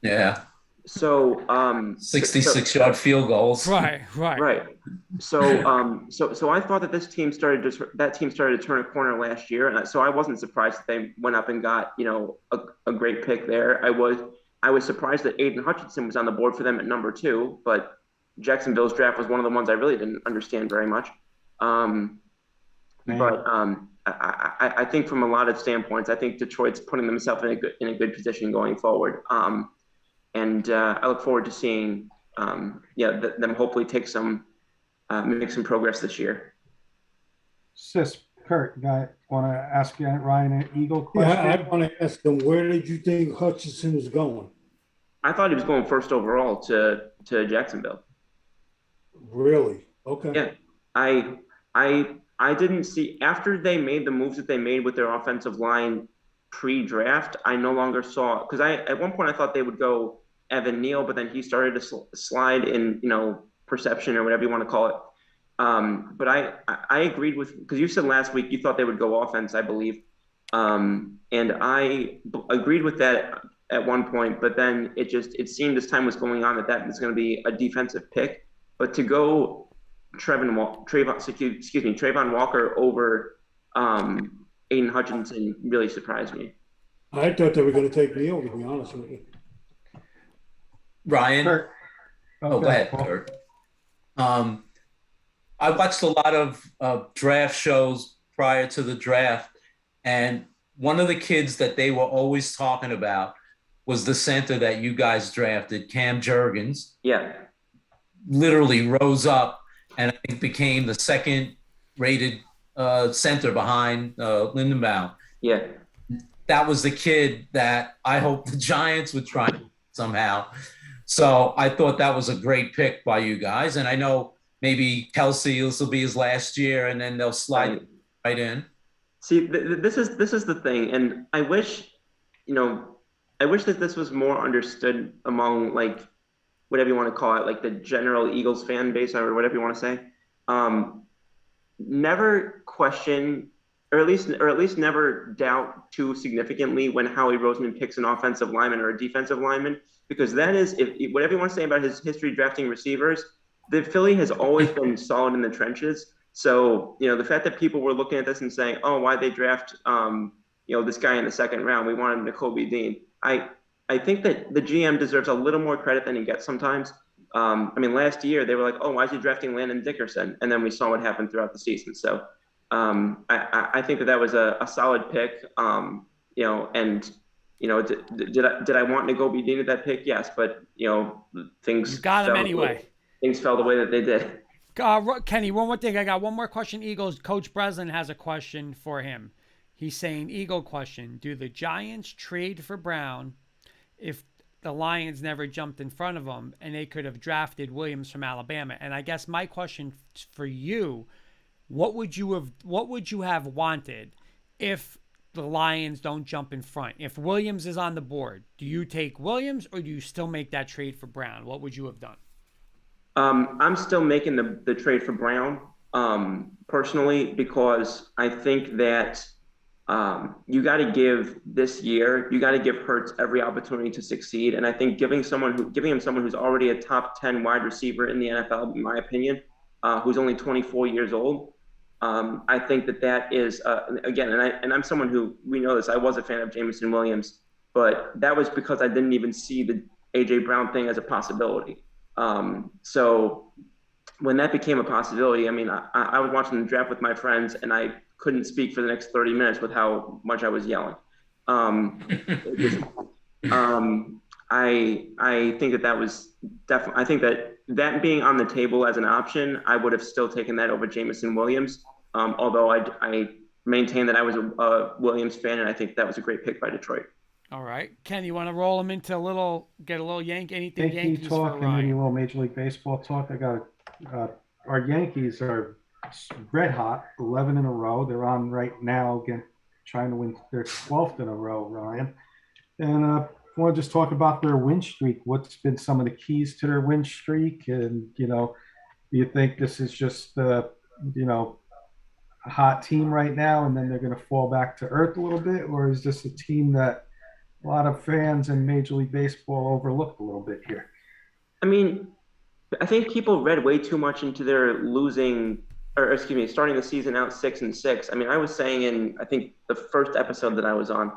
Yeah. So 66-yard field goals. Right. So I thought that that team started to turn a corner last year, and so I wasn't surprised that they went up and got a great pick there. I was surprised that Aiden Hutchinson was on the board for them at number 2, but Jacksonville's draft was one of the ones I really didn't understand very much. But I think from a lot of standpoints, I think Detroit's putting themselves in a good position going forward. And I look forward to seeing them hopefully make some progress this year. Kurt, I want to ask you, Ryan, an Eagle question. Yeah, I want to ask him, where did you think Hutchinson was going? I thought he was going first overall to Jacksonville. Really? Okay. Yeah, I didn't see, after they made the moves that they made with their offensive line pre-draft, I no longer saw, because at one point I thought they would go Evan Neal, but then he started to slide in, perception or whatever you want to call it. But I agreed with, because you said last week you thought they would go offense, I believe. And I agreed with that at one point, but then it seemed as time was going on that was going to be a defensive pick. But to go Trayvon Walker over Aiden Hutchinson really surprised me. I thought they were going to take Neal, to be honest with you. Ryan? Kurt. Go ahead, Kurt. I watched a lot of draft shows prior to the draft, and one of the kids that they were always talking about was the center that you guys drafted, Cam Jurgens. Yeah. Literally rose up and I think became the second-rated center behind Lindenbaum. Yeah. That was the kid that I hope the Giants would try somehow. So I thought that was a great pick by you guys. And I know maybe Kelsey, this will be his last year, and then they'll slide right in. See, this is the thing. And I wish that this was more understood among, like, whatever you want to call it, like the general Eagles fan base or whatever you want to say. Never question, or at least never doubt too significantly when Howie Roseman picks an offensive lineman or a defensive lineman, because that is, if whatever you want to say about his history drafting receivers, the Philly has always been solid in the trenches. So, the fact that people were looking at this and saying, oh, why'd they draft, this guy in the second round? We wanted Nakobe Dean. I think that the GM deserves a little more credit than he gets sometimes. I mean, last year they were like, oh, why is he drafting Landon Dickerson? And then we saw what happened throughout the season. So I think that was a solid pick. You know, and you know, did I want Nagobi Dean at that pick? Yes, but you know, You got him anyway. Things fell the way that they did. Kenny, one more thing. I got one more question. Eagles. Coach Breslin has a question for him. He's saying, Eagle question: do the Giants trade for Brown if the Lions never jumped in front of them and they could have drafted Williams from Alabama? And I guess my question for you: what would you have wanted if the Lions don't jump in front? If Williams is on the board, do you take Williams or do you still make that trade for Brown? What would you have done? I'm still making the trade for Brown personally, because I think that you got to give Hurts every opportunity to succeed. And I think giving him someone who's already a top 10 wide receiver in the NFL, in my opinion, who's only 24 years old, I think that is again, and I'm someone who, we know this, I was a fan of Jameson Williams, but that was because I didn't even see the AJ Brown thing as a possibility. So when that became a possibility, I mean, I was watching the draft with my friends and I couldn't speak for the next 30 minutes with how much I was yelling. I think that was definitely, I think that being on the table as an option, I would have still taken that over Jameson Williams. Although I maintain that I was a Williams fan, and I think that was a great pick by Detroit. All right, Ken, you want to roll him into get a little anything Yankee talk and maybe a little Major League Baseball talk. I got our Yankees are red hot, 11 in a row. They're on right now again, trying to win their 12th in a row, Ryan. And I want to just talk about their win streak. What's been some of the keys to their win streak? And, you know, do you think this is just, you know, a hot team right now and then they're going to fall back to earth a little bit? Or is this a team that a lot of fans in Major League Baseball overlooked a little bit here? I mean, I think people read way too much into their starting the season out 6-6. I mean, I was saying in, I think, the first episode that I was on,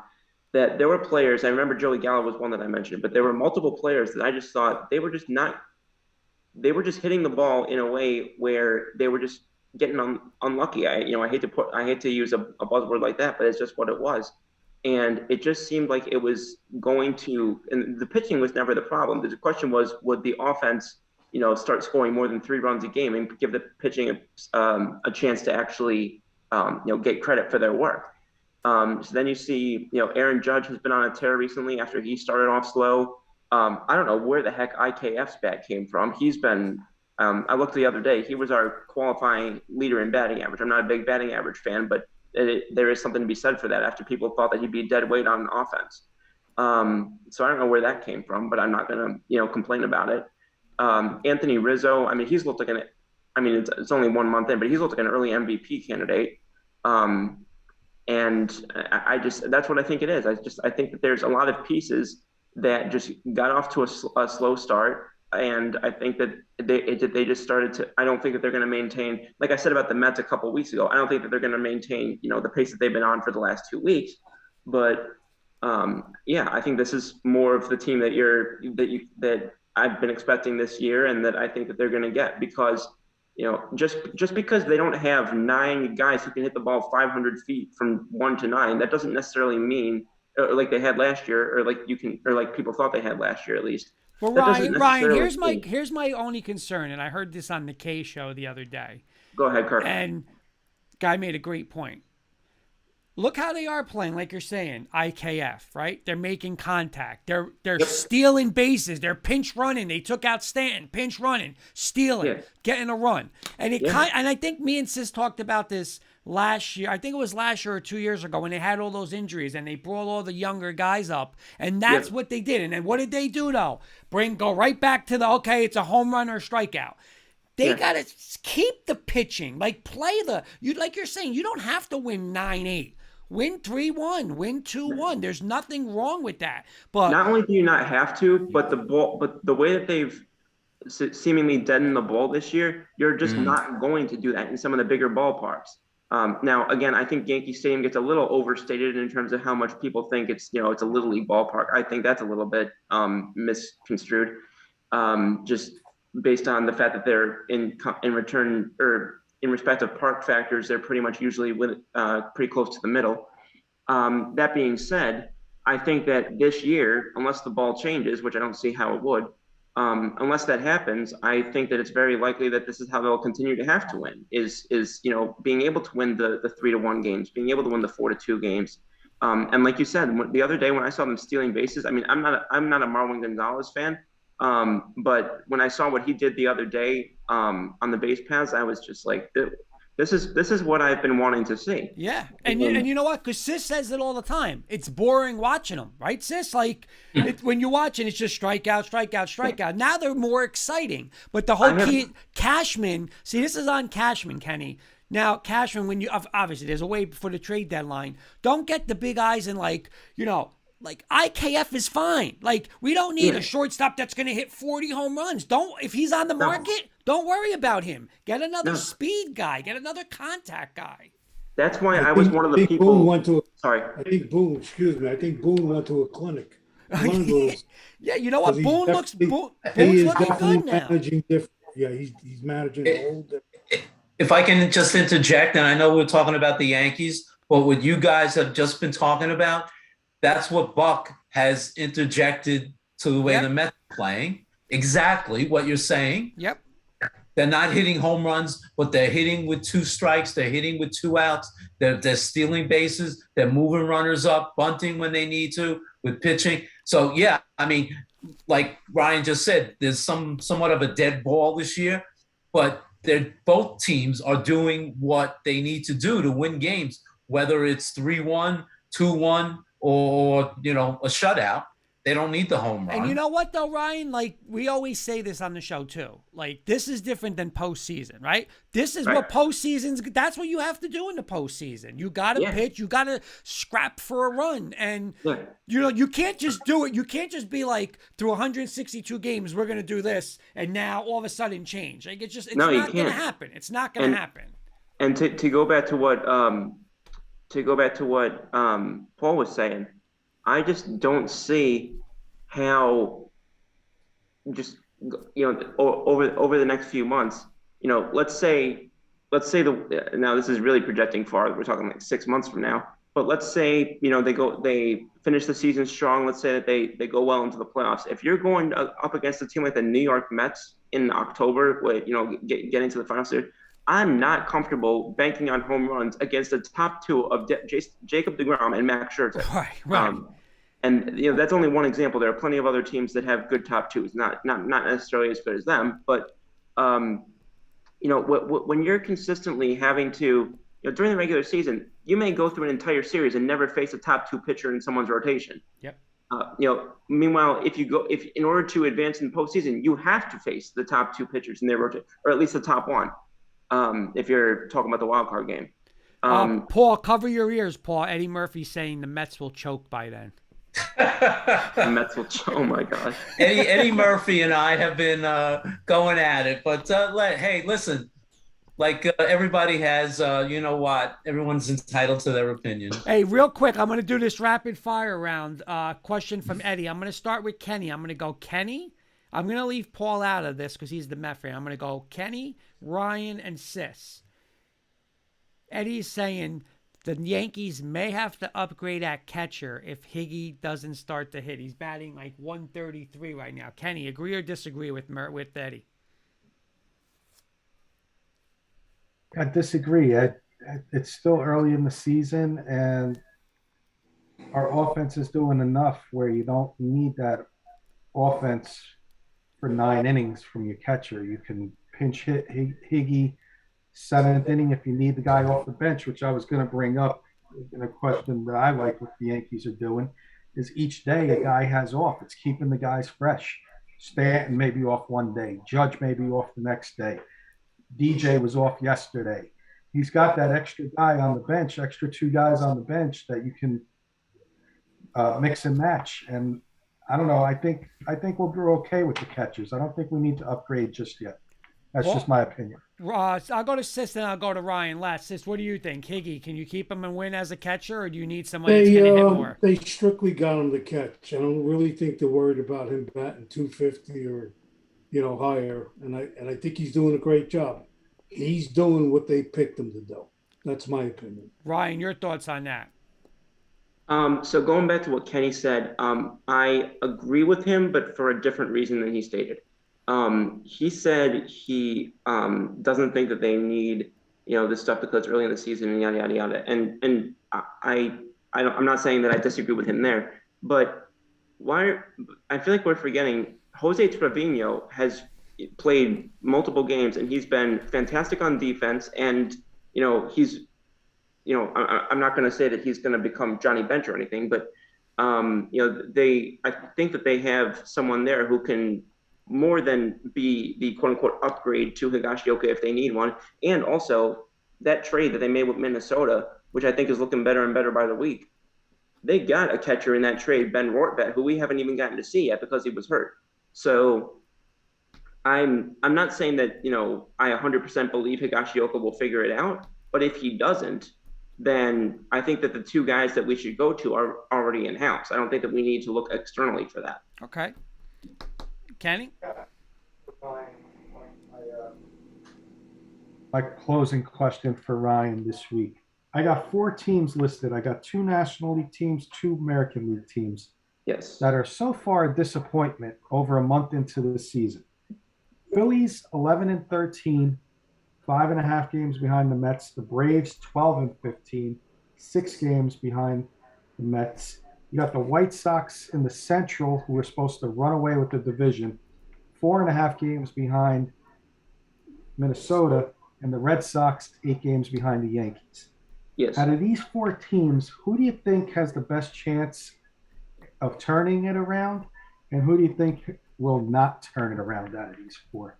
that there were players, I remember Joey Gallo was one that I mentioned, but there were multiple players that I just thought they were just hitting the ball in a way where they were just getting unlucky. I hate to use a buzzword like that, but it's just what it was. And it just seemed like it was going to, and the pitching was never the problem. The question was, would the offense, you know, start scoring more than 3 runs a game and give the pitching a chance to actually, you know, get credit for their work. So then you see, you know, Aaron Judge has been on a tear recently after he started off slow. I don't know where the heck IKF's bat came from. He's been, I looked the other day, he was our qualifying leader in batting average. I'm not a big batting average fan, but there is something to be said for that after people thought that he'd be dead weight on offense. So I don't know where that came from, but I'm not going to, you know, complain about it. Anthony Rizzo, I mean, he's looked like it's only 1 month in, but he's looked like an early MVP candidate. And that's what I think it is. I think that there's a lot of pieces that just got off to a slow start. And I think that they just started to, I don't think that they're going to maintain, like I said about the Mets a couple of weeks ago, I don't think that they're going to maintain, you know, the pace that they've been on for the last 2 weeks. But yeah, I think this is more of the team that I've been expecting this year, and that I think that they're going to get, because, you know, just because they don't have 9 guys who can hit the ball 500 feet from 1 to 9, that doesn't necessarily mean, like they had last year, or like people thought they had last year at least. Well, Ryan, here's my only concern, and I heard this on the K show the other day. Go ahead, Kirk. And guy made a great point. Look how they are playing, like you're saying, IKF, right? They're making contact. They're stealing bases. They're pinch running. They took out Stanton, pinch running, stealing, getting a run. And and I think me and Sis talked about this last year. I think it was last year or 2 years ago when they had all those injuries and they brought all the younger guys up. And that's what they did. And then what did they do though? Go right back to it's a home run or strikeout. They got to keep the pitching, like you're saying, you don't have to win 9-8. Win 3-1, win 2-1. There's nothing wrong with that. But not only do you not have to, but the way that they've seemingly deadened the ball this year, you're just not going to do that in some of the bigger ballparks. Now, again, I think Yankee Stadium gets a little overstated in terms of how much people think it's a Little League ballpark. I think that's a little bit misconstrued. Just based on the fact that they're in return or in respect of park factors, they're pretty much usually pretty close to the middle. That being said, I think that this year, unless the ball changes, which I don't see how it would, unless that happens, I think that it's very likely that this is how they'll continue to have to win. Is being able to win the 3-1 games, being able to win the 4-2 games. And like you said, the other day when I saw them stealing bases, I mean, I'm not a Marwin Gonzalez fan, but when I saw what he did the other day on the base paths, I was just like, this is what I've been wanting to see. Yeah, and you know what? Because Sis says it all the time. It's boring watching them, right, Sis? Like when you watch it, it's just strikeout, strikeout, strikeout. Now they're more exciting. But the whole key, Cashman. See, this is on Cashman, Kenny. Now, Cashman, when you obviously there's a way before the trade deadline. Don't get the big eyes and like IKF is fine. Like we don't need a shortstop that's going to hit 40 home runs. If he's on the market, don't worry about him. Get another speed guy. Get another contact guy. That's why I was one of the people. Boone went to sorry. I think Boone. Excuse me. I think Boone went to a clinic. Yeah, you know what? Boone looks looking good now. Managing different. Yeah, he's managing a whole different. If I can just interject, and I know we're talking about the Yankees, but what you guys have just been talking about, that's what Buck has interjected to the way the Mets are playing. Exactly what you're saying. Yep. They're not hitting home runs, but they're hitting with 2 strikes. They're hitting with 2 outs. They're stealing bases. They're moving runners up, bunting when they need to with pitching. So, yeah, I mean, like Ryan just said, there's somewhat of a dead ball this year, but both teams are doing what they need to do to win games, whether it's 3-1, 2-1, or, a shutout. They don't need the home run. And you know what, though, Ryan? Like, we always say this on the show, too. Like, this is different than postseason, right? This is what postseason's – that's what you have to do in the postseason. You got to pitch. You got to scrap for a run. And, you can't just do it. You can't just be like, through 162 games, we're going to do this, and now all of a sudden change. Like, it's not going to happen. It's not going to happen. And to go back to what Paul was saying, I just don't see how over the next few months, let's say now this is really projecting far. We're talking like 6 months from now, but let's say, they finish the season strong. Let's say that they go well into the playoffs. If you're going up against a team like the New York Mets in October, getting to the finals there, I'm not comfortable banking on home runs against the top 2 of Jacob deGrom and Max Scherzer. Right. And that's only one example. There are plenty of other teams that have good top 2s, not necessarily as good as them. But when you're consistently having to, during the regular season, you may go through an entire series and never face a top 2 pitcher in someone's rotation. Yep. Meanwhile, if in order to advance in the postseason, you have to face the top 2 pitchers in their rotation, or at least the top 1. If you're talking about the wild card game. Paul, cover your ears, Paul. Eddie Murphy's saying the Mets will choke by then. The Mets will choke. Oh my gosh. Eddie Murphy and I have been going at it, but hey, listen, like everybody has, everyone's entitled to their opinion. Hey, real quick, I'm going to do this rapid fire round. Question from Eddie. I'm going to start with Kenny. I'm going to go Kenny. I'm going to leave Paul out of this because he's the Met fan. I'm going to go Kenny, Ryan, and Sis. Eddie's saying the Yankees may have to upgrade at catcher if Higgy doesn't start to hit. He's batting like 133 right now. Kenny, agree or disagree with Eddie? I disagree. It's still early in the season, and our offense is doing enough where you don't need that offense for 9 innings from your catcher. You can pinch hit Higgy 7th inning if you need the guy off the bench, which I was going to bring up in a question that I like what the Yankees are doing, is each day a guy has off. It's keeping the guys fresh. Stanton may be off one day. Judge may be off the next day. DJ was off yesterday. He's got that extra guy on the bench, extra 2 guys on the bench that you can mix and match. And I don't know. I think we'll be okay with the catchers. I don't think we need to upgrade just yet. That's just my opinion. I'll go to Sis and I'll go to Ryan last. Sis, what do you think? Higgy, can you keep him and win as a catcher, or do you need someone that's going to hit more? They strictly got him to catch. I don't really think they're worried about him batting 250 or hire, and I think he's doing a great job. He's doing what they picked him to do. That's my opinion. Ryan, your thoughts on that? So going back to what Kenny said, I agree with him, but for a different reason than he stated. He said he doesn't think that they need, this stuff because it's early in the season and yada yada yada. And I'm not saying that I disagree with him there, but I feel like we're forgetting Jose Trevino has played multiple games and he's been fantastic on defense, and he's I'm not going to say that he's going to become Johnny Bench or anything, but I think that they have someone there who can more than be the quote unquote upgrade to Higashioka if they need one. And also that trade that they made with Minnesota, which I think is looking better and better by the week. They got a catcher in that trade, Ben Rortvedt, who we haven't even gotten to see yet because he was hurt. So I'm not saying that, I 100% believe Higashioka will figure it out, but if he doesn't, then I think that the two guys that we should go to are already in-house. I don't think that we need to look externally for that. Okay. Kenny? My closing question for Ryan this week. I got 4 teams listed. I got 2 National League teams, 2 American League teams. Yes. That are so far a disappointment over a month into the season. Phillies 11-13, 5.5 games behind the Mets. The Braves 12-15, 6 games behind the Mets. You got the White Sox in the Central, who were supposed to run away with the division, 4.5 games behind Minnesota, and the Red Sox 8 games behind the Yankees. Yes. Out of these 4 teams, who do you think has the best chance of turning it around, and who do you think will not turn it around out of these 4?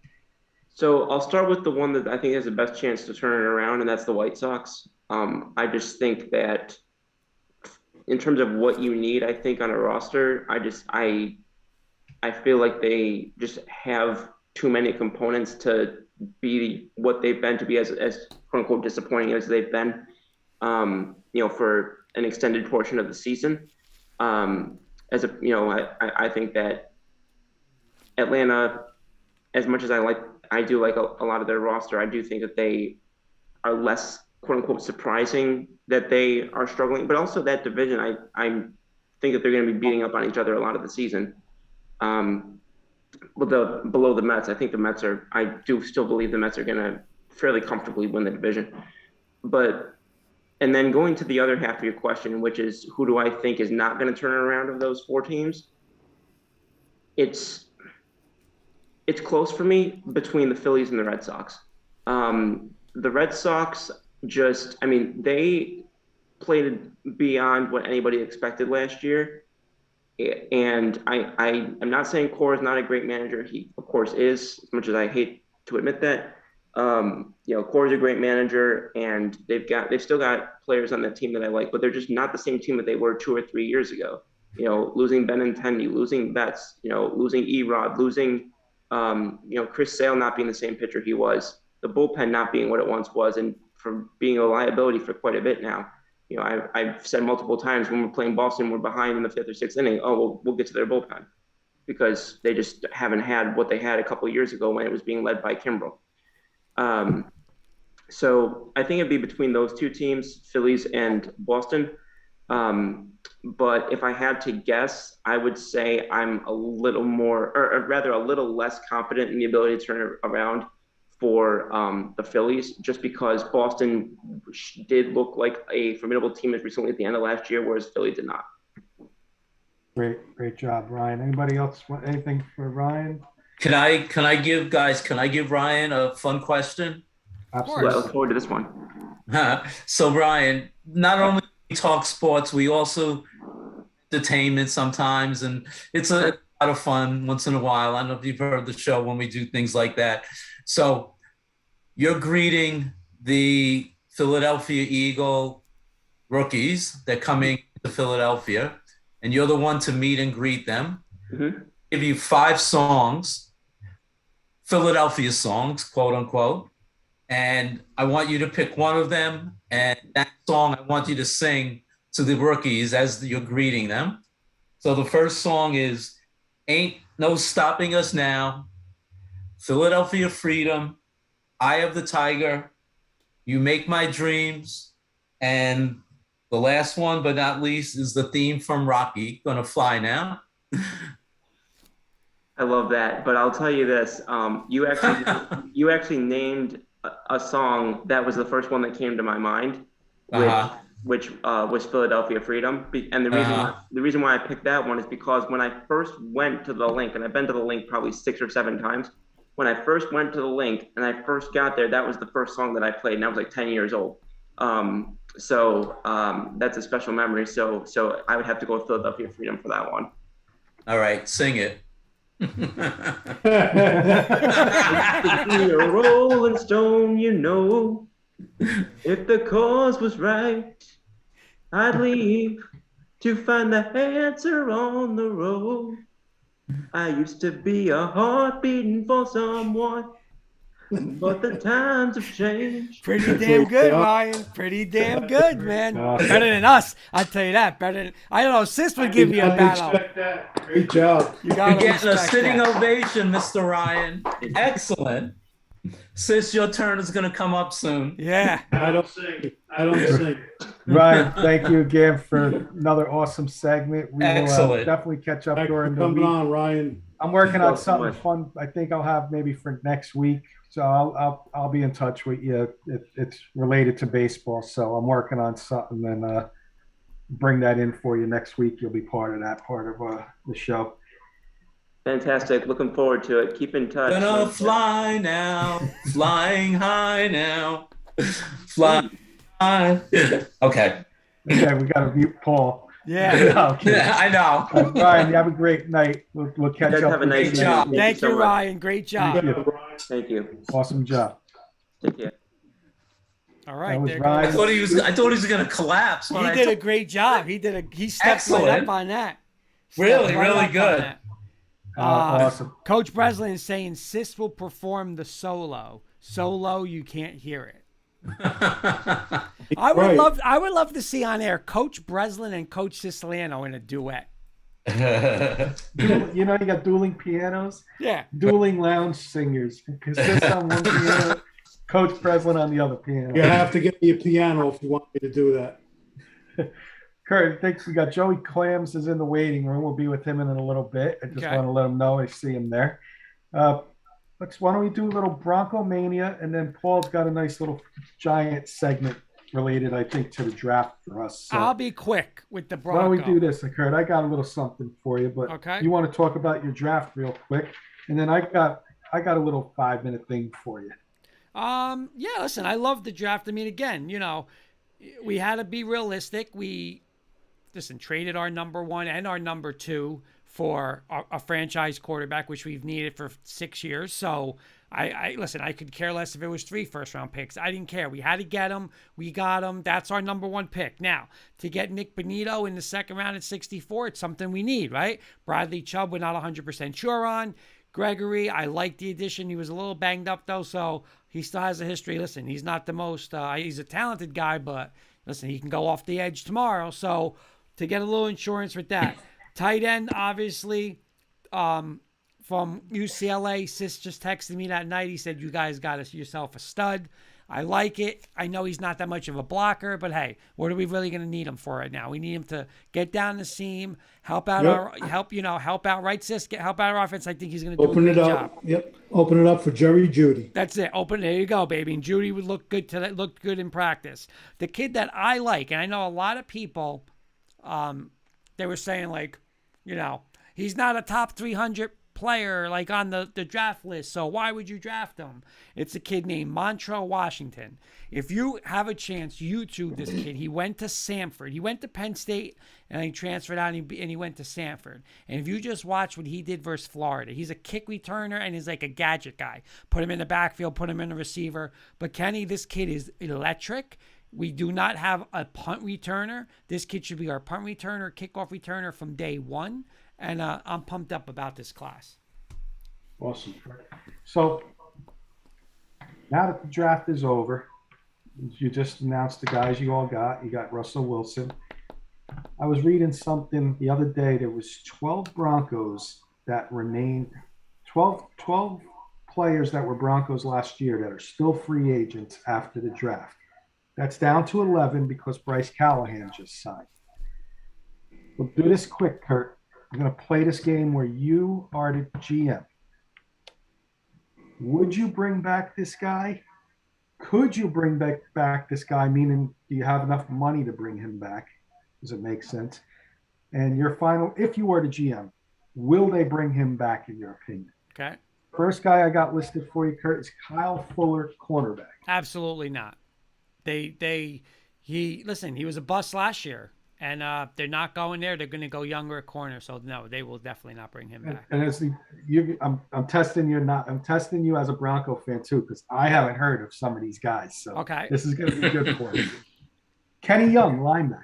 So I'll start with the one that I think has the best chance to turn it around, and that's the White Sox. I just think that in terms of what you need, I think on a roster, I feel like they just have too many components to be what they've been, to be as quote unquote disappointing as they've been, for an extended portion of the season. I think that Atlanta, as much as I do like a lot of their roster, I do think that they are less quote unquote surprising that they are struggling, but also that division, I think that they're going to be beating up on each other a lot of the season. Below the Mets, I think I do still believe the Mets are going to fairly comfortably win the division. And then going to the other half of your question, which is who do I think is not going to turn around of those 4 teams? It's close for me between the Phillies and the Red Sox. The Red Sox they played beyond what anybody expected last year. And I'm not saying Cora is not a great manager. He, of course, is, as much as I hate to admit that. Cora's a great manager, and they've still got players on that team that I like, but they're just not the same team that they were 2 or 3 years ago. Losing Benintendi, losing Betts, losing Erod, losing, Chris Sale not being the same pitcher he was, the bullpen not being what it once was, and for being a liability for quite a bit now. I've said multiple times when we're playing Boston, we're behind in the 5th or 6th inning. Oh, we'll get to their bullpen because they just haven't had what they had a couple of years ago when it was being led by Kimbrel. So I think it'd be between those 2 teams, Phillies and Boston. But if I had to guess, I would say I'm a little more, or rather a little less confident in the ability to turn it around for the Phillies, just because Boston did look like a formidable team as recently at the end of last year, whereas Philly did not. Great job, Ryan. Anybody else want anything for Ryan? Can I give Ryan a fun question? Absolutely. Well, I look forward to this one. So Ryan, not only do we talk sports, we also entertainment sometimes, and it's a lot of fun once in a while. I don't know if you've heard the show when we do things like that. So you're greeting the Philadelphia Eagle rookies. They're coming to Philadelphia, and you're the one to meet and greet them. Mm-hmm. Give you 5 songs, Philadelphia songs, quote unquote. And I want you to pick one of them. And that song I want you to sing to the rookies as you're greeting them. So the first song is Ain't No Stopping Us Now Philadelphia Freedom, Eye of the Tiger, You Make My Dreams, and the last one but not least is the theme from Rocky, Gonna Fly Now. I love that, but I'll tell you this: you actually named a song that was the first one that came to my mind, Uh-huh. which was Philadelphia Freedom. And Uh-huh. the reason why I picked that one is because when I first went to the link, and I've been to the link probably 6 or 7 times. When I first went to the link and I first got there, that was the first song that I played, and I was like 10 years old. That's a special memory. So I would have to go with Philadelphia Freedom for that one. All right, sing it. Be a rolling stone, you know. If the cause was right, I'd leave to find the answer on the road. I used to be a heart beating for someone, but the times have changed. Pretty damn good, Ryan. Pretty damn good, man. Better than us. I'll tell you that. Better than, I don't know, Sis would give you a battle. That. Great job. You gotta You're getting a respect sitting that. ovation, Mr. Ryan. Excellent. Sis, your turn is going to come up soon. Yeah. I don't sing. Ryan, thank you again for another awesome segment. We will Excellent. definitely catch up Thanks for during the coming week. on, Ryan. I'm working on Thank you so something much. fun. I think I'll have maybe for next week. So I'll be in touch with you. It's related to baseball, so I'm working on something and bring that in for you next week. You'll be part of that part of the show. Fantastic. Looking forward to it. Keep in touch. Gonna fly now, flying high now, fly high. Okay. Okay, we got to mute Paul. Yeah. Okay. I know. Ryan, you have a great night. We'll catch You guys up. have a with you nice next job. week. Thank so you, much. Ryan. Great job. Thank you. Thank you. Awesome job. Take care. All right. That was There I goes. thought he was gonna collapse. When He I did a told- great job. He stepped right Excellent. up on that. Really, Stepped right really up on good. that. Awesome. Coach Breslin is saying Sis will perform the solo. Solo, you can't hear it. I would love to see on air Coach Breslin and Coach Siciliano in a duet. You know, you got dueling pianos, Yeah. dueling lounge singers. Because this on one piano, Coach Breslin on the other piano. You have to get me a piano if you want me to do that. Kurt, thanks. We got Joey Clams is in the waiting room. We'll be with him in a little bit. I just Okay. want to let him know I see him there. Why don't we do a little Bronco Mania, and then Paul's got a nice little giant segment related, I think, to the draft for us. So I'll be quick with the why don't Bronco. we do this, Kurt? I got a little something for you, but Okay. you want to talk about your draft real quick, and then I got a little 5-minute thing for you. Yeah, listen, I love the draft. I mean, again, we had to be realistic. We traded our number 1 and our number 2 for a franchise quarterback, which we've needed for 6 years. So I listen, I could care less if it was 3 first-round picks. I didn't care. We had to get him. We got him. That's our number 1 pick. Now, to get Nick Bonito in the second round at 64, it's something we need, right? Bradley Chubb, we're not 100% sure on. Gregory, I like the addition. He was a little banged up, though, so he still has a history. Listen, he's not the most, he's a talented guy, but listen, he can go off the edge tomorrow. So to get a little insurance with that. Tight end, obviously, from UCLA. Sis just texted me that night. He said, you guys got yourself a stud. I like it. I know he's not that much of a blocker, but hey, what are we really going to need him for right now? We need him to get down the seam, help out help out, right, Sis? Help out our offense. I think he's going to do Open a it great up. job. Yep. Open it up for Jerry Judy. That's it. There you go, baby. And Judy would look good looked good in practice. The kid that I like, and I know a lot of people, they were saying like, he's not a top 300 player like on the draft list, so why would you draft him? It's a kid named Montrell Washington. If you have a chance, YouTube this kid. He went to Samford. He went to Penn State and he transferred out and he went to Samford. And if you just watch what he did versus Florida, he's a kick returner and he's like a gadget guy. Put him in the backfield, put him in the receiver. But Kenny, this kid is electric. We do not have a punt returner. This kid should be our punt returner, kickoff returner from day one. And I'm pumped up about this class. Awesome. So now that the draft is over, you just announced the guys you all got. You got Russell Wilson. I was reading something the other day. There was 12 Broncos that remained, 12 players that were Broncos last year that are still free agents after the draft. That's down to 11 because Bryce Callahan just signed. We'll do this quick, Kurt. I'm going to play this game where you are the GM. Would you bring back this guy? Could you bring back this guy? Meaning, do you have enough money to bring him back? Does it make sense? And your final, if you were the GM, will they bring him back in your opinion? Okay. First guy I got listed for you, Kurt, is Kyle Fuller, cornerback. Absolutely not. He was a bust last year, and they're not going there. They're going to go younger at corner. So no, they will definitely not bring him back. And I'm testing you. I'm testing you as a Bronco fan too, because I haven't heard of some of these guys. So okay, this is going to be good for you. Kenny Young, linebacker.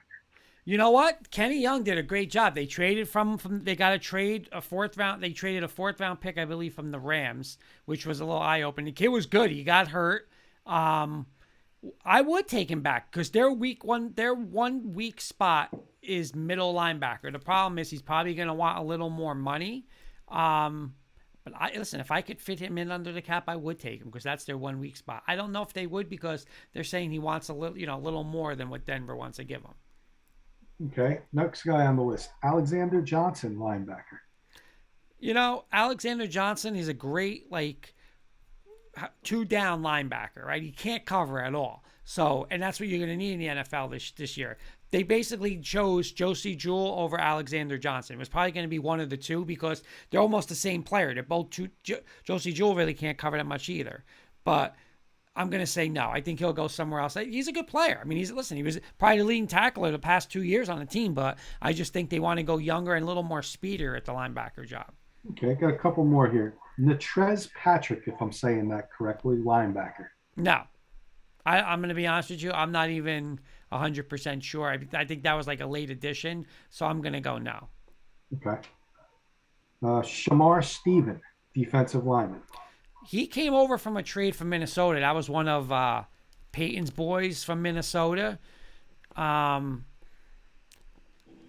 You know what? Kenny Young did a great job. They traded from they got a trade a fourth round. They traded a fourth round pick, I believe, from the Rams, which was a little eye opening. The kid was good. He got hurt. I would take him back because their 1 weak spot is middle linebacker. The problem is he's probably going to want a little more money. But listen, if I could fit him in under the cap, I would take him because that's their 1 weak spot. I don't know if they would because they're saying he wants a little more than what Denver wants to give him. Okay, next guy on the list, Alexander Johnson, linebacker. Alexander Johnson is a great, 2-down linebacker, right? He can't cover at all. So, and that's what you're going to need in the NFL this year. They basically chose Josie Jewell over Alexander Johnson. It was probably going to be one of the two because they're almost the same player. They're both two. Josie Jewell really can't cover that much either. But I'm going to say no. I think he'll go somewhere else. He's a good player. I mean, he was probably the leading tackler the past 2 years on the team, but I just think they want to go younger and a little more speedier at the linebacker job. Okay, got a couple more here. Natrez Patrick, if I'm saying that correctly, linebacker. No. I'm going to be honest with you. I'm not even 100% sure. I think that was like a late addition, so I'm going to go no. Okay. Shamar Stephen, defensive lineman. He came over from a trade from Minnesota. That was one of Peyton's boys from Minnesota. I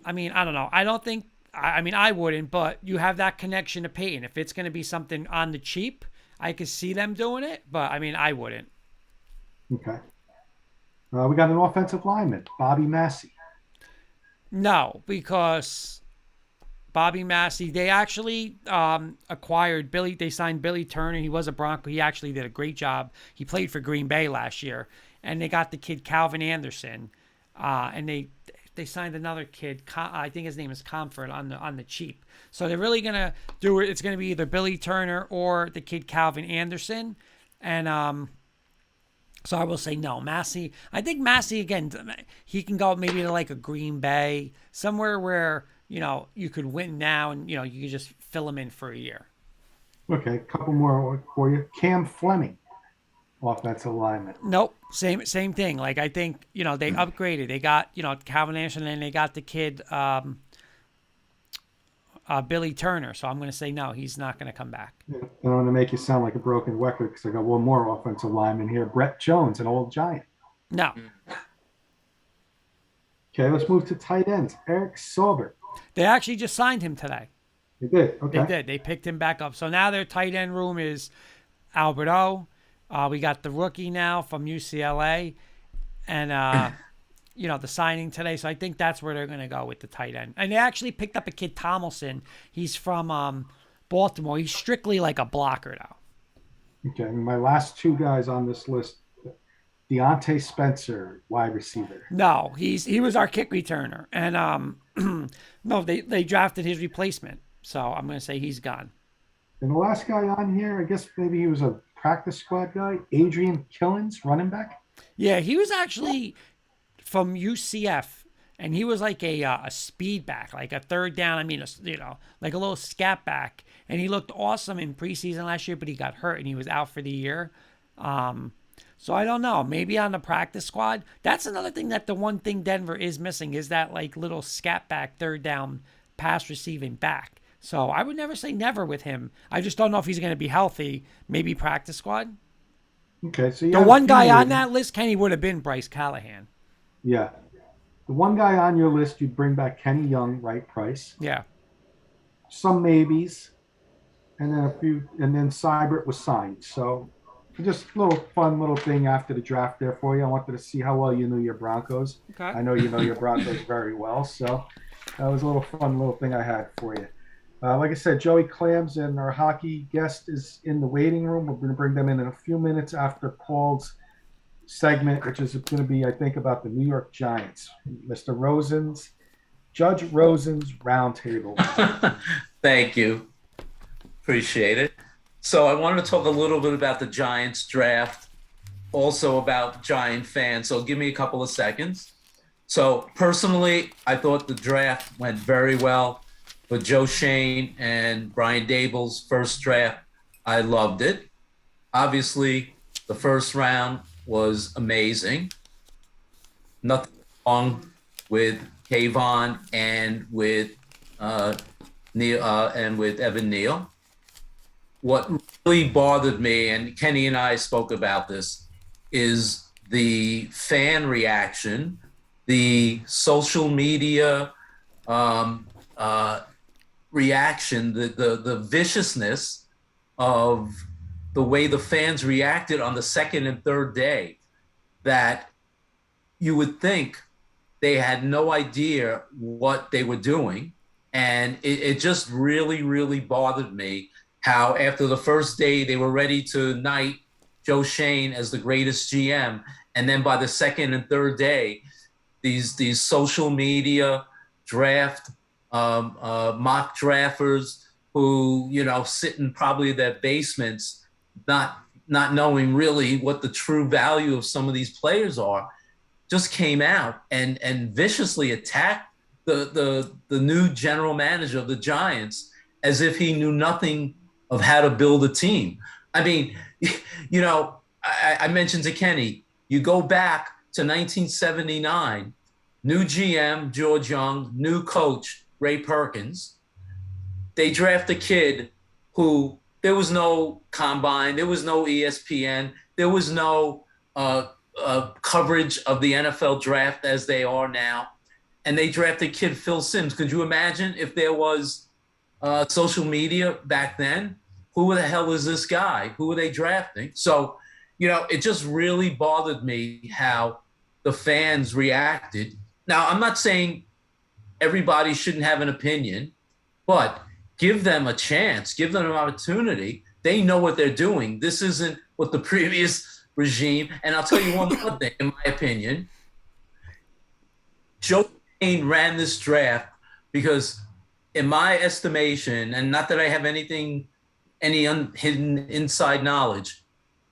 don't know. I wouldn't, but you have that connection to Peyton. If it's going to be something on the cheap, I could see them doing it, but I wouldn't. Okay. We got an offensive lineman, Bobby Massey. No, because Bobby Massey, they actually acquired Billy. They signed Billy Turner. He was a Bronco. He actually did a great job. He played for Green Bay last year. And they got the kid Calvin Anderson. And they signed another kid. I think his name is Comfort on the cheap. So they're really going to do it. It's going to be either Billy Turner or the kid Calvin Anderson. And so I will say no. Massey, I think Massey, again, he can go maybe to like a Green Bay, somewhere where, you could win now and, you could just fill him in for a year. Okay, a couple more for you. Cam Fleming, offensive lineman. Nope, same thing. Like, I think, they upgraded. They got, Calvin Anderson, and they got the kid Billy Turner. So I'm going to say no, he's not going to come back. Yeah, I don't want to make you sound like a broken record because I got one more offensive lineman here. Brett Jones, an old Giant. No. Okay, let's move to tight ends. Eric Saubert. They actually just signed him today. They did? Okay. They did. They picked him back up. So now their tight end room is Alberto. We got the rookie now from UCLA. And, the signing today. So I think that's where they're going to go with the tight end. And they actually picked up a kid, Tomlinson. He's from Baltimore. He's strictly like a blocker now. Okay. And my last two guys on this list, Deontay Spencer, wide receiver. No, he was our kick returner. And no, they drafted his replacement. So I'm going to say he's gone. And the last guy on here, I guess maybe he was a practice squad guy, Adrian Killens, running back. Yeah, he was actually from UCF, and he was like a speed back, like a third down. Like a little scat back. And he looked awesome in preseason last year, but he got hurt and he was out for the year. So I don't know. Maybe on the practice squad. That's another thing that the one thing Denver is missing is that like little scat back, third down pass receiving back. So I would never say never with him. I just don't know if he's going to be healthy. Maybe practice squad. Okay, so the one guy on that list, Kenny, would have been Bryce Callahan. Yeah. The one guy on your list, you'd bring back Kenny Young, right price. Yeah. Some maybes. and then Seibert was signed. So just a little fun little thing after the draft there for you. I wanted to see how well you knew your Broncos. Okay. I know you know your Broncos very well, so that was a little fun little thing I had for you. Like I said, Joey Clams and our hockey guest is in the waiting room. We're going to bring them in a few minutes after Paul's segment, which is going to be, I think, about the New York Giants. Mr. Rosen's, Judge Rosen's Roundtable. Thank you. Appreciate it. So I wanted to talk a little bit about the Giants draft, also about Giant fans. So give me a couple of seconds. So personally, I thought the draft went very well. But Joe Shane and Brian Dable's first draft, I loved it. Obviously, the first round was amazing. Nothing wrong with Kayvon and with Neil and with Evan Neal. What really bothered me, and Kenny and I spoke about this, is the fan reaction, the social media reaction, the viciousness of the way the fans reacted on the second and third day, that you would think they had no idea what they were doing. And it just really, really bothered me how after the first day they were ready to knight Joe Shane as the greatest GM. And then by the second and third day, these social media draft mock drafters who, you know, sit in probably their basements, not knowing really what the true value of some of these players are, just came out and viciously attacked the new general manager of the Giants as if he knew nothing of how to build a team. I mean, you know, I mentioned to Kenny, you go back to 1979, new GM, George Young, new coach, Ray Perkins. They draft a kid who, there was no combine, there was no ESPN, there was no coverage of the NFL draft as they are now. And they drafted kid Phil Simms. Could you imagine if there was social media back then? Who the hell is this guy? Who are they drafting? So, you know, it just really bothered me how the fans reacted. Now, I'm not saying everybody shouldn't have an opinion, but give them a chance, give them an opportunity. They know what they're doing. This isn't what the previous regime. And I'll tell you one more thing, in my opinion. Joe Payne ran this draft because, in my estimation, and not that I have any hidden inside knowledge,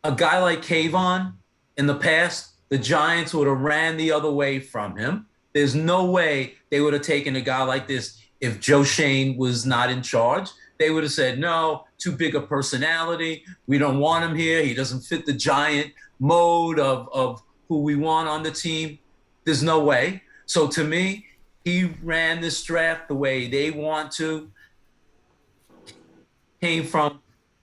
a guy like Kayvon, in the past, the Giants would have ran the other way from him. There's no way they would have taken a guy like this if Joe Shane was not in charge. They would have said, no, too big a personality. We don't want him here. He doesn't fit the Giant mode of who we want on the team. There's no way. So to me, he ran this draft the way they want to. Came from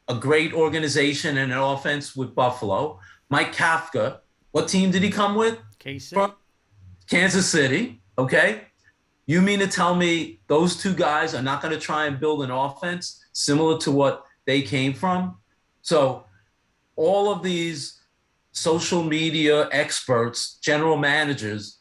a great organization and an offense with Buffalo. Mike Kafka, what team did he come with? KC. From Kansas City, okay? You mean to tell me those two guys are not going to try and build an offense similar to what they came from? So all of these social media experts, general managers,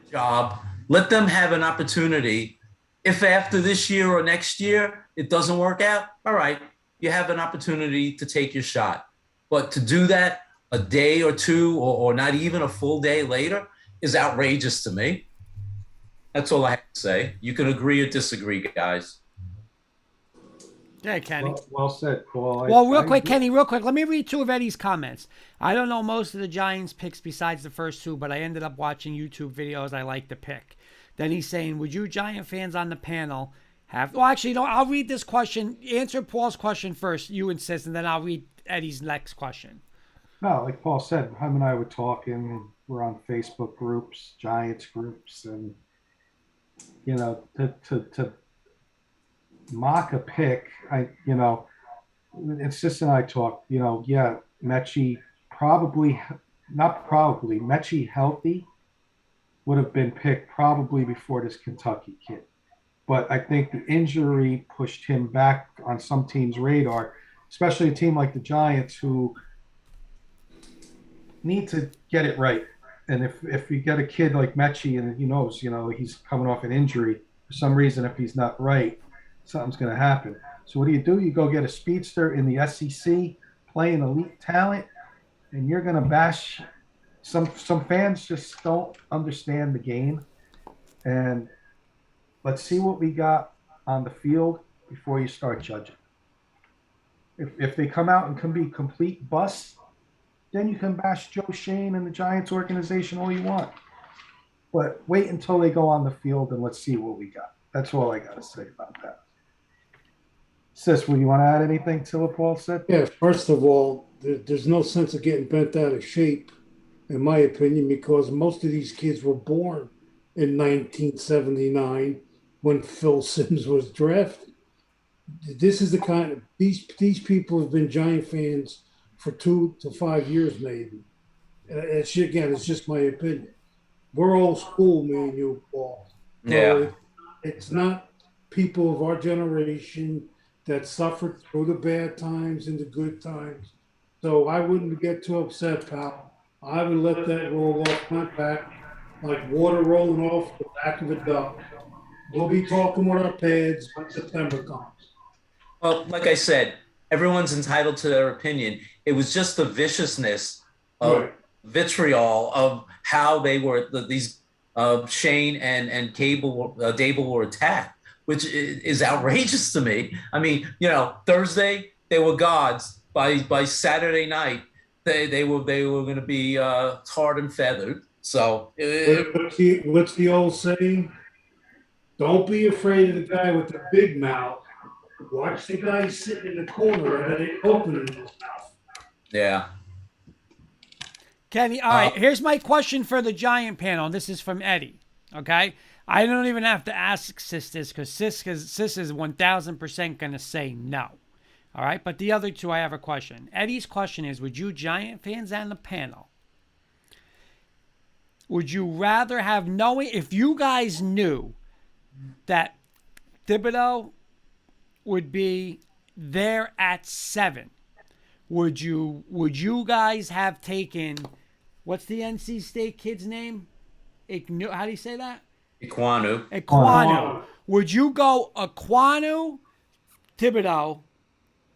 job, let them have an opportunity. If after this year or next year it doesn't work out, all right, you have an opportunity to take your shot. But to do that a day or two or not even a full day later is outrageous to me. That's all I have to say. You can agree or disagree, guys. Yeah, Kenny. Well said, Paul. Well, real quick, Kenny, real quick. Let me read two of Eddie's comments. I don't know most of the Giants picks besides the first two, but I ended up watching YouTube videos I like to pick. Then he's saying, would you Giant fans on the panel have... Well, actually, no, I'll read this question. Answer Paul's question first, you insist, and then I'll read Eddie's next question. No, like Paul said, him and I were talking, and we're on Facebook groups, Giants groups, and, you know, to mock a pick, it's just, and I talked, yeah, Mechie Mechie healthy would have been picked probably before this Kentucky kid. but I think the injury pushed him back on some teams' radar, especially a team like the Giants who need to get it right. And if you get a kid like Mechie and he knows, he's coming off an injury, for some reason, if he's not right, something's going to happen. So what do? You go get a speedster in the SEC, playing elite talent, and you're going to bash some fans just don't understand the game. And let's see what we got on the field before you start judging. If they come out and can be complete busts, then you can bash Joe Shane and the Giants organization all you want. But wait until they go on the field and let's see what we got. That's all I got to say about that. Sis, will you want to add anything to what Paul said? Yeah, first of all, there's no sense of getting bent out of shape, in my opinion, because most of these kids were born in 1979 when Phil Simms was drafted. This is the kind of these people have been Giant fans for 2 to 5 years, maybe. It's just my opinion. We're old school, me and you, Paul. Yeah. It's not people of our generation that suffered through the bad times and the good times. So I wouldn't get too upset, pal. I would let that roll off my back like water rolling off the back of a duck. We'll be talking with our pads when September comes. Well, like I said, everyone's entitled to their opinion. It was just the viciousness of vitriol of how they were these Shane and Dable were attacked, which is outrageous to me. I mean, Thursday they were gods. By Saturday night, they were going to be tarred and feathered. So what's the old saying? Don't be afraid of the guy with the big mouth. Watch the guy sitting in the corner and they opening his mouth. Yeah. Kenny, all right, here's my question for the Giant panel. This is from Eddie, okay? I don't even have to ask Sis this because Sis is 1,000% going to say no. All right, but the other two, I have a question. Eddie's question is, would you Giant fans on the panel, would you rather have knowing, if you guys knew that Thibodeau would be there at 7, would you guys have taken, what's the NC State kid's name? How do you say that? Ekwonu. Would you go Ekwonu, Thibodeau,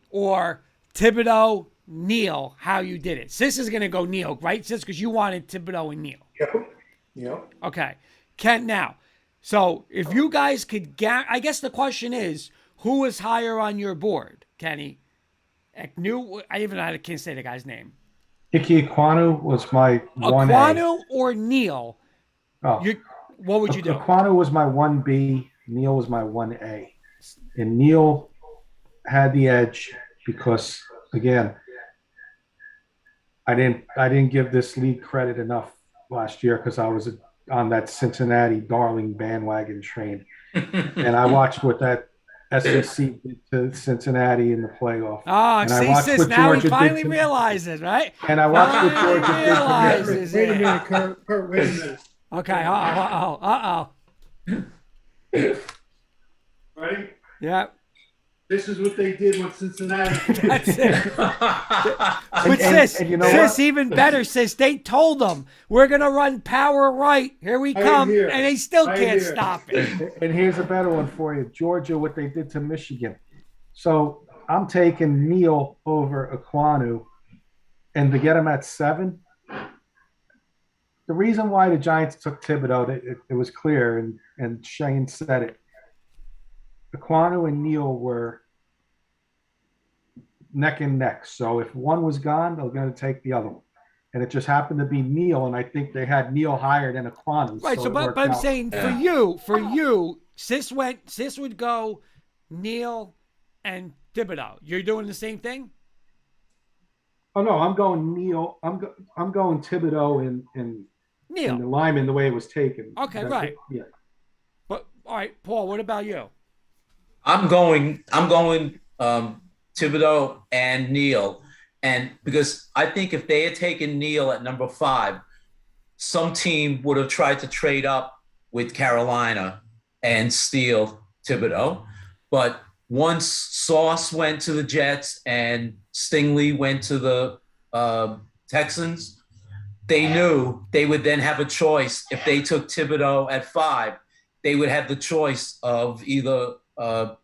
or Thibodeau, Neal, how you did it? Sis is going to go Neal, right, Sis? Because you wanted Thibodeau and Neal. Yep. Okay. Kent, now, so if you guys could, I guess the question is, who is higher on your board, Kenny? I can't say the guy's name. Ike Ekwonu was my 1A. Ekwonu or Neal? Oh. What would you do? Ekwonu was my 1B. Neal was my 1A. And Neal had the edge because, again, I didn't give this league credit enough last year because I was on that Cincinnati darling bandwagon train. And I watched what that SEC did to Cincinnati in the playoff. Oh, and see, Sis, now he finally realizes, right? And I watched what Georgia did. Wait a minute, Kurt, wait a minute. Okay, uh-oh. Ready? Yeah. This is what they did with Cincinnati. That's it. But Sis, even better, Sis, they told them, we're going to run power right. Here we come. And they still can't stop it. And here's a better one for you. Georgia, what they did to Michigan. So I'm taking Neal over Ekwonu. And to get him at 7, the reason why the Giants took Thibodeau, it was clear, and Shane said it. Ekwonu and Neal were neck and neck. So if one was gone, they were going to take the other one. And it just happened to be Neal, and I think they had Neal higher than Ekwonu. Right, but I'm saying for you, Sis would go Neal and Thibodeau. You're doing the same thing? Oh, no, I'm going Neal. I'm going Thibodeau and Neal. And the lineman the way it was taken. Okay, right. Yeah. But all right, Paul, what about you? I'm going Thibodeau and Neal. And because I think if they had taken Neal at number 5, some team would have tried to trade up with Carolina and steal Thibodeau. But once Sauce went to the Jets and Stingley went to the Texans, they knew they would then have a choice. If they took Thibodeau at 5, they would have the choice of either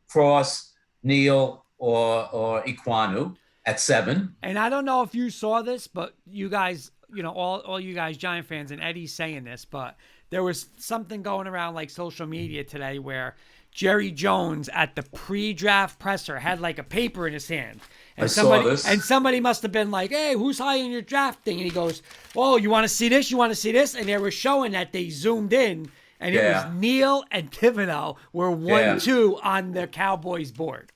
Cross, Neal, or Iquanu at 7. And I don't know if you saw this, but you guys, all you guys Giant fans, and Eddie's saying this, but there was something going around like social media today where Jerry Jones at the pre-draft presser had like a paper in his hand. And I saw this. And somebody must have been like, hey, who's high in your draft thing? And he goes, oh, you want to see this? You want to see this? And they were showing that they zoomed in, and it was Neal and Thibodeau were 1-2 on the Cowboys board.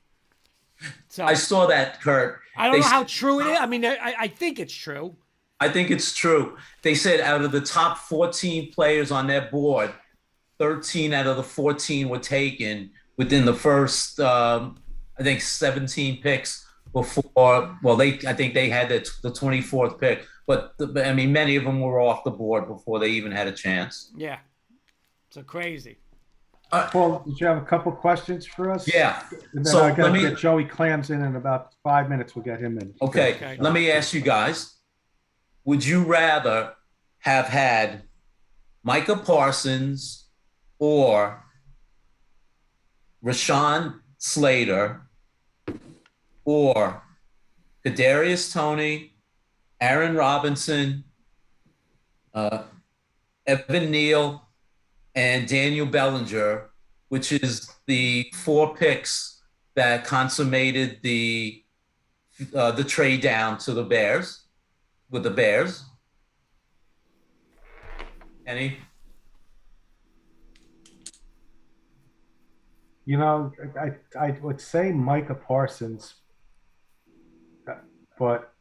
So I saw that, Kurt. I don't know how true it is. I mean, I think it's true. I think it's true. They said out of the top 14 players on their board, 13 out of the 14 were taken within the first, I think, 17 picks before. Well, I think they had the 24th pick, but I mean, many of them were off the board before they even had a chance. Yeah, so crazy. Paul, did you have a couple questions for us? Yeah. And then So I got let to me- get Joey Clams in about 5 minutes. We'll get him in. Okay, let me ask you guys. Would you rather have had Micah Parsons or Rashawn Slater or Kadarius Toney, Aaron Robinson, Evan Neal, and Daniel Bellinger, which is the 4 picks that consummated the trade down to the Bears, with the Bears? Any? I would say Micah Parsons, but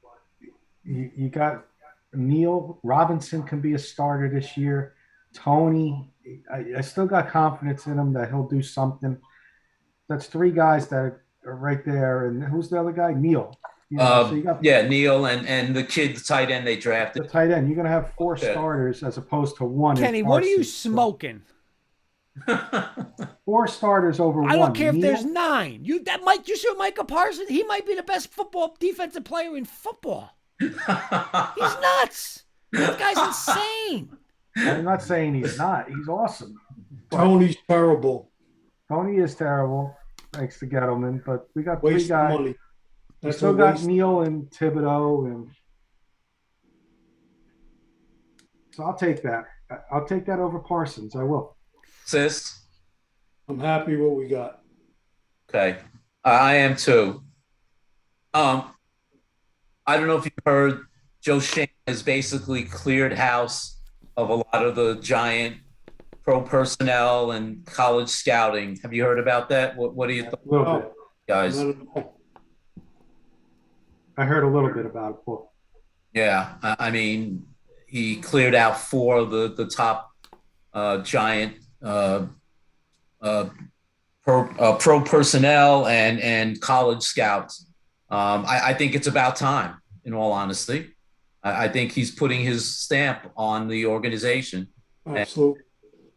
you got Neal Robinson can be a starter this year. Tony, I still got confidence in him that he'll do something. That's 3 guys that are right there. And who's the other guy? Neal. So you got Neal and the kid, the tight end they the drafted. tight end. You're going to have 4 starters as opposed to 1. Kenny, what are you smoking? 4 starters over 1. I don't care if Neal, there's 9. You see Micah Parsons? He might be the best football defensive player in football. He's nuts. That guy's insane. I'm not saying he's not. He's awesome. Tony's terrible. Tony is terrible, thanks to Gettleman, but we got 3 Waste of guys. money. We That's still a got waste. Neal and Thibodeau, and so I'll take that. I'll take that over Parsons. I will. Sis? I'm happy what we got. Okay. I am too. I don't know if you've heard, Joe Shane has basically cleared house of a lot of the Giant pro personnel and college scouting. Have you heard about that? What do you think, A little Oh. bit. guys? Not at all. I heard a little bit about it, Paul. Yeah, I mean, he cleared out 4 of the top Giant pro personnel and college scouts. I think it's about time, in all honesty. I think he's putting his stamp on the organization. Absolutely.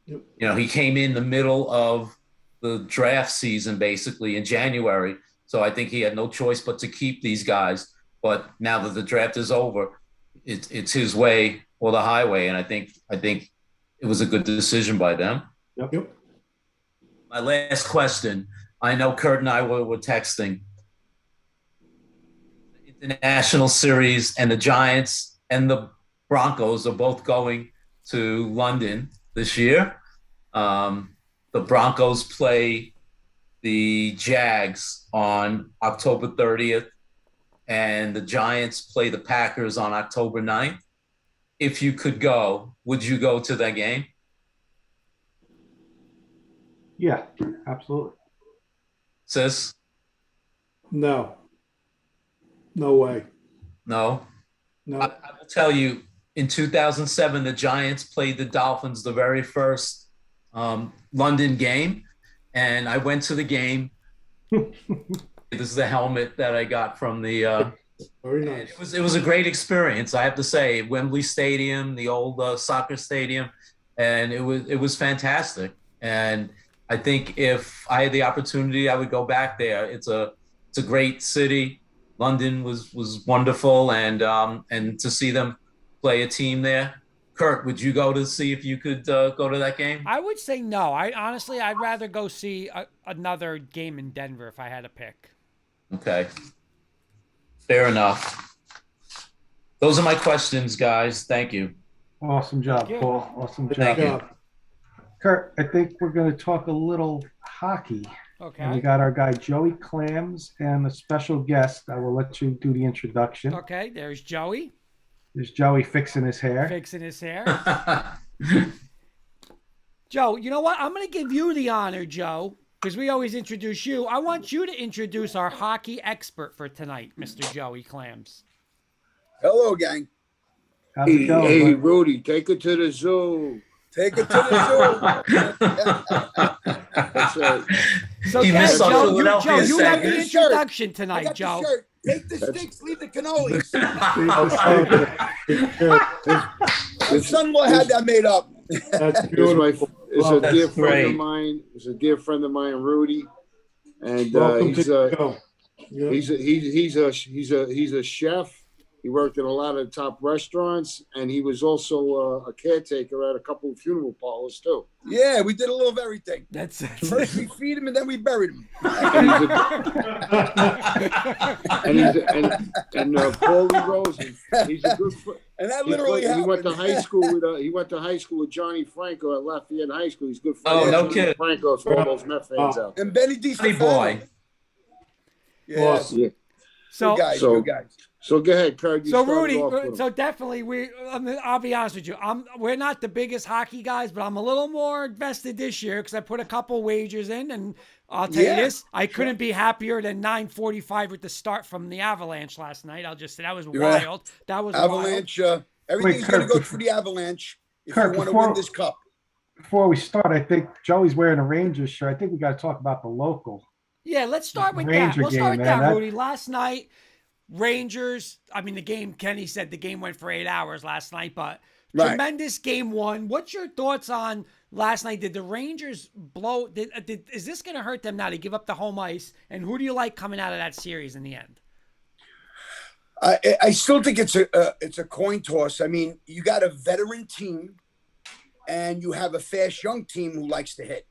He came in the middle of the draft season, basically in January. So I think he had no choice but to keep these guys. But now that the draft is over, it's his way or the highway. And I think it was a good decision by them. Yep. My last question. I know Kurt and I were texting. International series, and the Giants and the Broncos are both going to London this year. The Broncos play the Jags on October 30th, and the Giants play the Packers on October 9th. If you could go, would you go to that game? Yeah, absolutely. Sis? No. No way. No? No. I will tell you, in 2007, the Giants played the Dolphins the very first London game, and I went to the game. This is the helmet that I got from the Very nice. it was a great experience, I have to say. Wembley Stadium, the old soccer stadium, and it was fantastic. And I think if I had the opportunity, I would go back there. It's a great city. London was wonderful, and to see them play a team there. Kurt, would you go to see if you could go to that game? I would say no. I honestly, I'd rather go see another game in Denver if I had to pick. Okay, fair enough. Those are my questions, guys. Thank you. Awesome job, Thank you. Paul. Awesome Thank job. you. Kurt, I think we're going to talk a little hockey. And we Okay. got our guy Joey Clams and a special guest. I will let you do the introduction. Okay. There's Joey There's Joey fixing his hair. fixing his hair. Joe, you know what? I'm going to give you the honor, Joe, because we always introduce you. I want you to introduce our hockey expert for tonight, Mr. Joey Clams. Hello, gang. How's it going? Hey, bud? Rudy, take it to the zoo. Take it to the That's right. So, He yeah, missed our Joe, Philadelphia you have the segment. introduction zoo. I tonight, got Joe. the shirt. Take the sticks, leave the cannolis. My son-in-law had that made up. That's It's beautiful. it's Oh, a dear that's friend great. of mine. It's a dear friend of mine, Rudy, and Welcome to he's the a show. Yeah. he's a chef. He worked in a lot of top restaurants, and he was also a caretaker at a couple of funeral parlors too. Yeah, we did a little of everything. That's First we feed him and then we buried him. And Paulie Rosen. He's a good friend. And that literally He happened. went to high school with Johnny Franco at Lafayette High School. He's good friends Oh, with no Johnny kidding. Franco for all those Met fans out there. And Benny D. Funny Stefano. boy. Yeah, Awesome. Yeah. so. good guys, So- good guys. So go ahead, Kurt. You So started Rudy, off with him. so definitely I'll be honest with you. We're not the biggest hockey guys, but I'm a little more invested this year because I put a couple wagers in, and I'll tell you Yeah, this: I couldn't be happier than 9:45 with the start from the Avalanche last night. I'll just say that was right. wild. That was wild. Avalanche. Everything's Wait, going to Kurt, go through the Avalanche if Kurt, you want to before- win this cup. Before we start, I think Joey's wearing a Rangers shirt. I think we got to talk about the local. Yeah, let's start with that. Ranger We'll start game, with man. that, Rudy. Last night, Rangers. I mean, the game. Kenny said the game went for 8 hours last night, but Right. tremendous game one. What's your thoughts on last night? Did the Rangers blow? Is this going to hurt them now to give up the home ice? And who do you like coming out of that series in the end? I still think it's a coin toss. I mean, you got a veteran team, and you have a fast young team who likes to hit.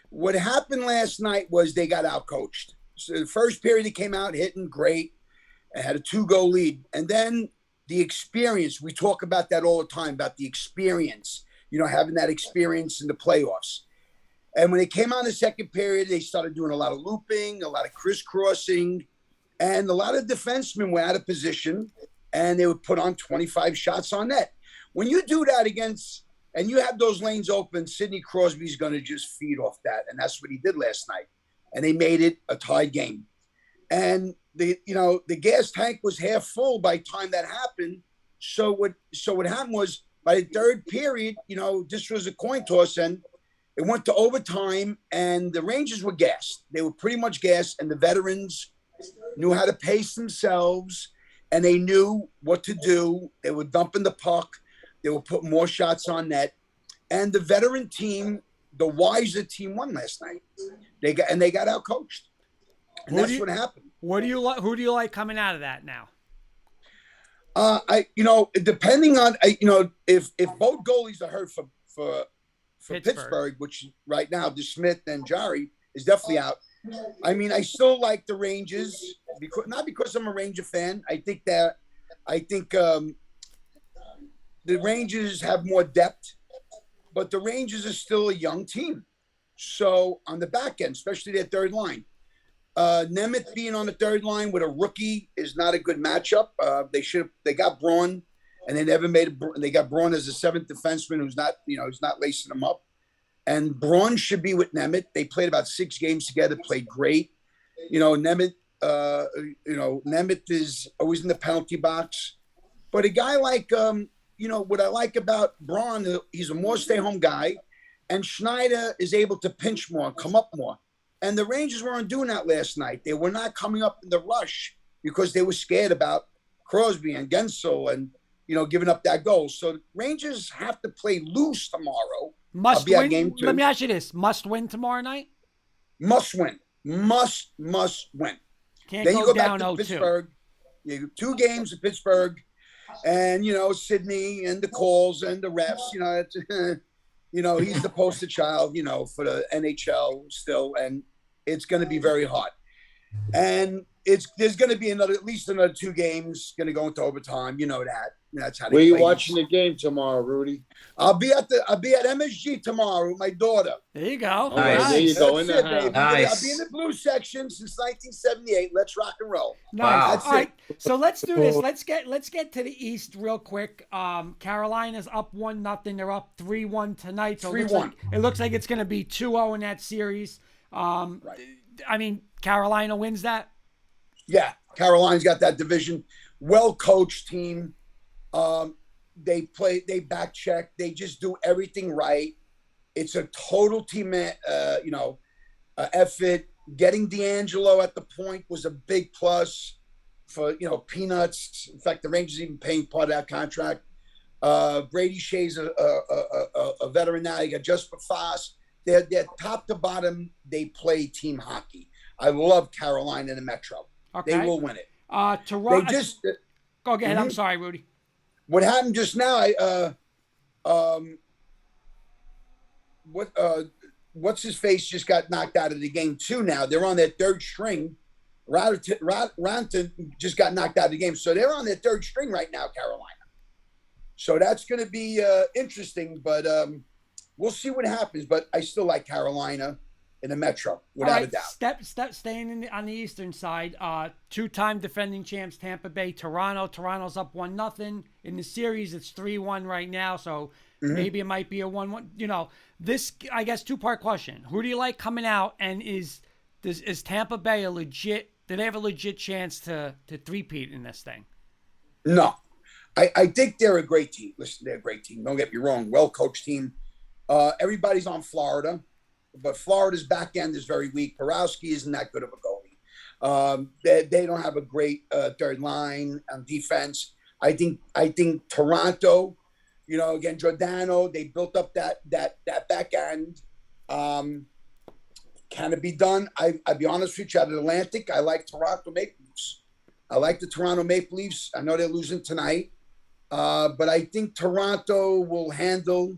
What happened last night was they got outcoached. So the first period they came out hitting great, and had a 2-goal lead, and then the experience. We talk about that all the time about the experience. Having that experience in the playoffs. And when they came out in the second period, they started doing a lot of looping, a lot of crisscrossing. And a lot of defensemen were out of position, and they would put on 25 shots on net. When you do that and you have those lanes open, Sidney Crosby's going to just feed off that. And that's what he did last night. And they made it a tied game. And the gas tank was half full by the time that happened. So what happened was by the third period, this was a coin toss, and it went to overtime, and the Rangers were gassed. They were pretty much gassed, and the veterans knew how to pace themselves, and they knew what to do. They were dumping the puck. They were putting more shots on net. And the veteran team, the wiser team, won last night. They got out coached. And that's what happened. What do you like? Who do you like coming out of that now? Depending on, if both goalies are hurt for Pittsburgh. which right now, DeSmith and Jari is definitely out. I mean, I still like the Rangers not because I'm a Ranger fan. I think the Rangers have more depth, but the Rangers are still a young team. So on the back end, especially their third line, Nemeth being on the third line with a rookie is not a good matchup. They got Braun, and they never made it. They got Braun as a seventh defenseman who's not lacing them up. And Braun should be with Nemeth. They played about 6 games together, played great. Nemeth is always in the penalty box. But a guy like, what I like about Braun, he's a more stay-home guy. And Schneider is able to pinch more, come up more. And the Rangers weren't doing that last night. They were not coming up in the rush because they were scared about Crosby and Gensel and, giving up that goal. So Rangers have to play loose tomorrow. Must be at win. game 2. Let me ask you this: must win tomorrow night. Must win. Must win. Can't Then go you go down back to 0-2. Pittsburgh. You have 2 games in Pittsburgh, and Sydney and the calls and the refs. He's the poster child. For the NHL still, and it's going to be very hard. And there's going to be at least another 2 games going to go into overtime. You know that. That's how they Where you play. watching the game tomorrow, Rudy? I'll be at MSG tomorrow with my daughter. There you go. All right, there you go. In the That's it, house. baby. Nice. I'll be in the blue section since 1978. Let's rock and roll. Nice. Wow. That's All right. it. So let's do this. Let's get to the East real quick. Carolina's up 1-0. They're up 3-1 tonight. So 3-1. it looks like it's going to be 2-0 in that series. Right. I mean, Carolina wins that. Yeah, Carolina's got that division. Well-coached team. They back check. They just do everything right. It's a total team, effort. Getting D'Angelo at the point was a big plus for, peanuts. In fact, the Rangers even paying part of that contract. Brady Shea's a veteran now. You got Just Fast. They're top to bottom. They play team hockey. I love Carolina in the Metro. Okay. They will win it. Toronto. They just Go ahead. I'm Mhm. sorry, Rudy. what happened just now. What's his face just got knocked out of the game too. Now they're on their 3rd string. Ranton just got knocked out of the game, so they're on their 3rd string right now, Carolina. So that's going to be interesting, but we'll see what happens. But I still like Carolina in the Metro, without a doubt. Staying on the Eastern side. 2-time defending champs Tampa Bay, Toronto. Toronto's up 1-0 in the series. It's 3-1 right now, so maybe it might be a 1-1. This, I guess, 2-part question. Who do you like coming out, and is Tampa Bay a legit? Do they have a legit chance to three-peat in this thing? No, I think they're a great team. Listen, they're a great team. Don't get me wrong. Well-coached team. Everybody's on Florida, but Florida's back end is very weak. Porowski isn't that good of a goalie. They don't have a great 3rd line on defense. I think Toronto, again, Giordano, they built up that back end. Can it be done? I'll be honest with you, out of the Atlantic, I like Toronto Maple Leafs. I like the Toronto Maple Leafs. I know they're losing tonight, but I think Toronto will handle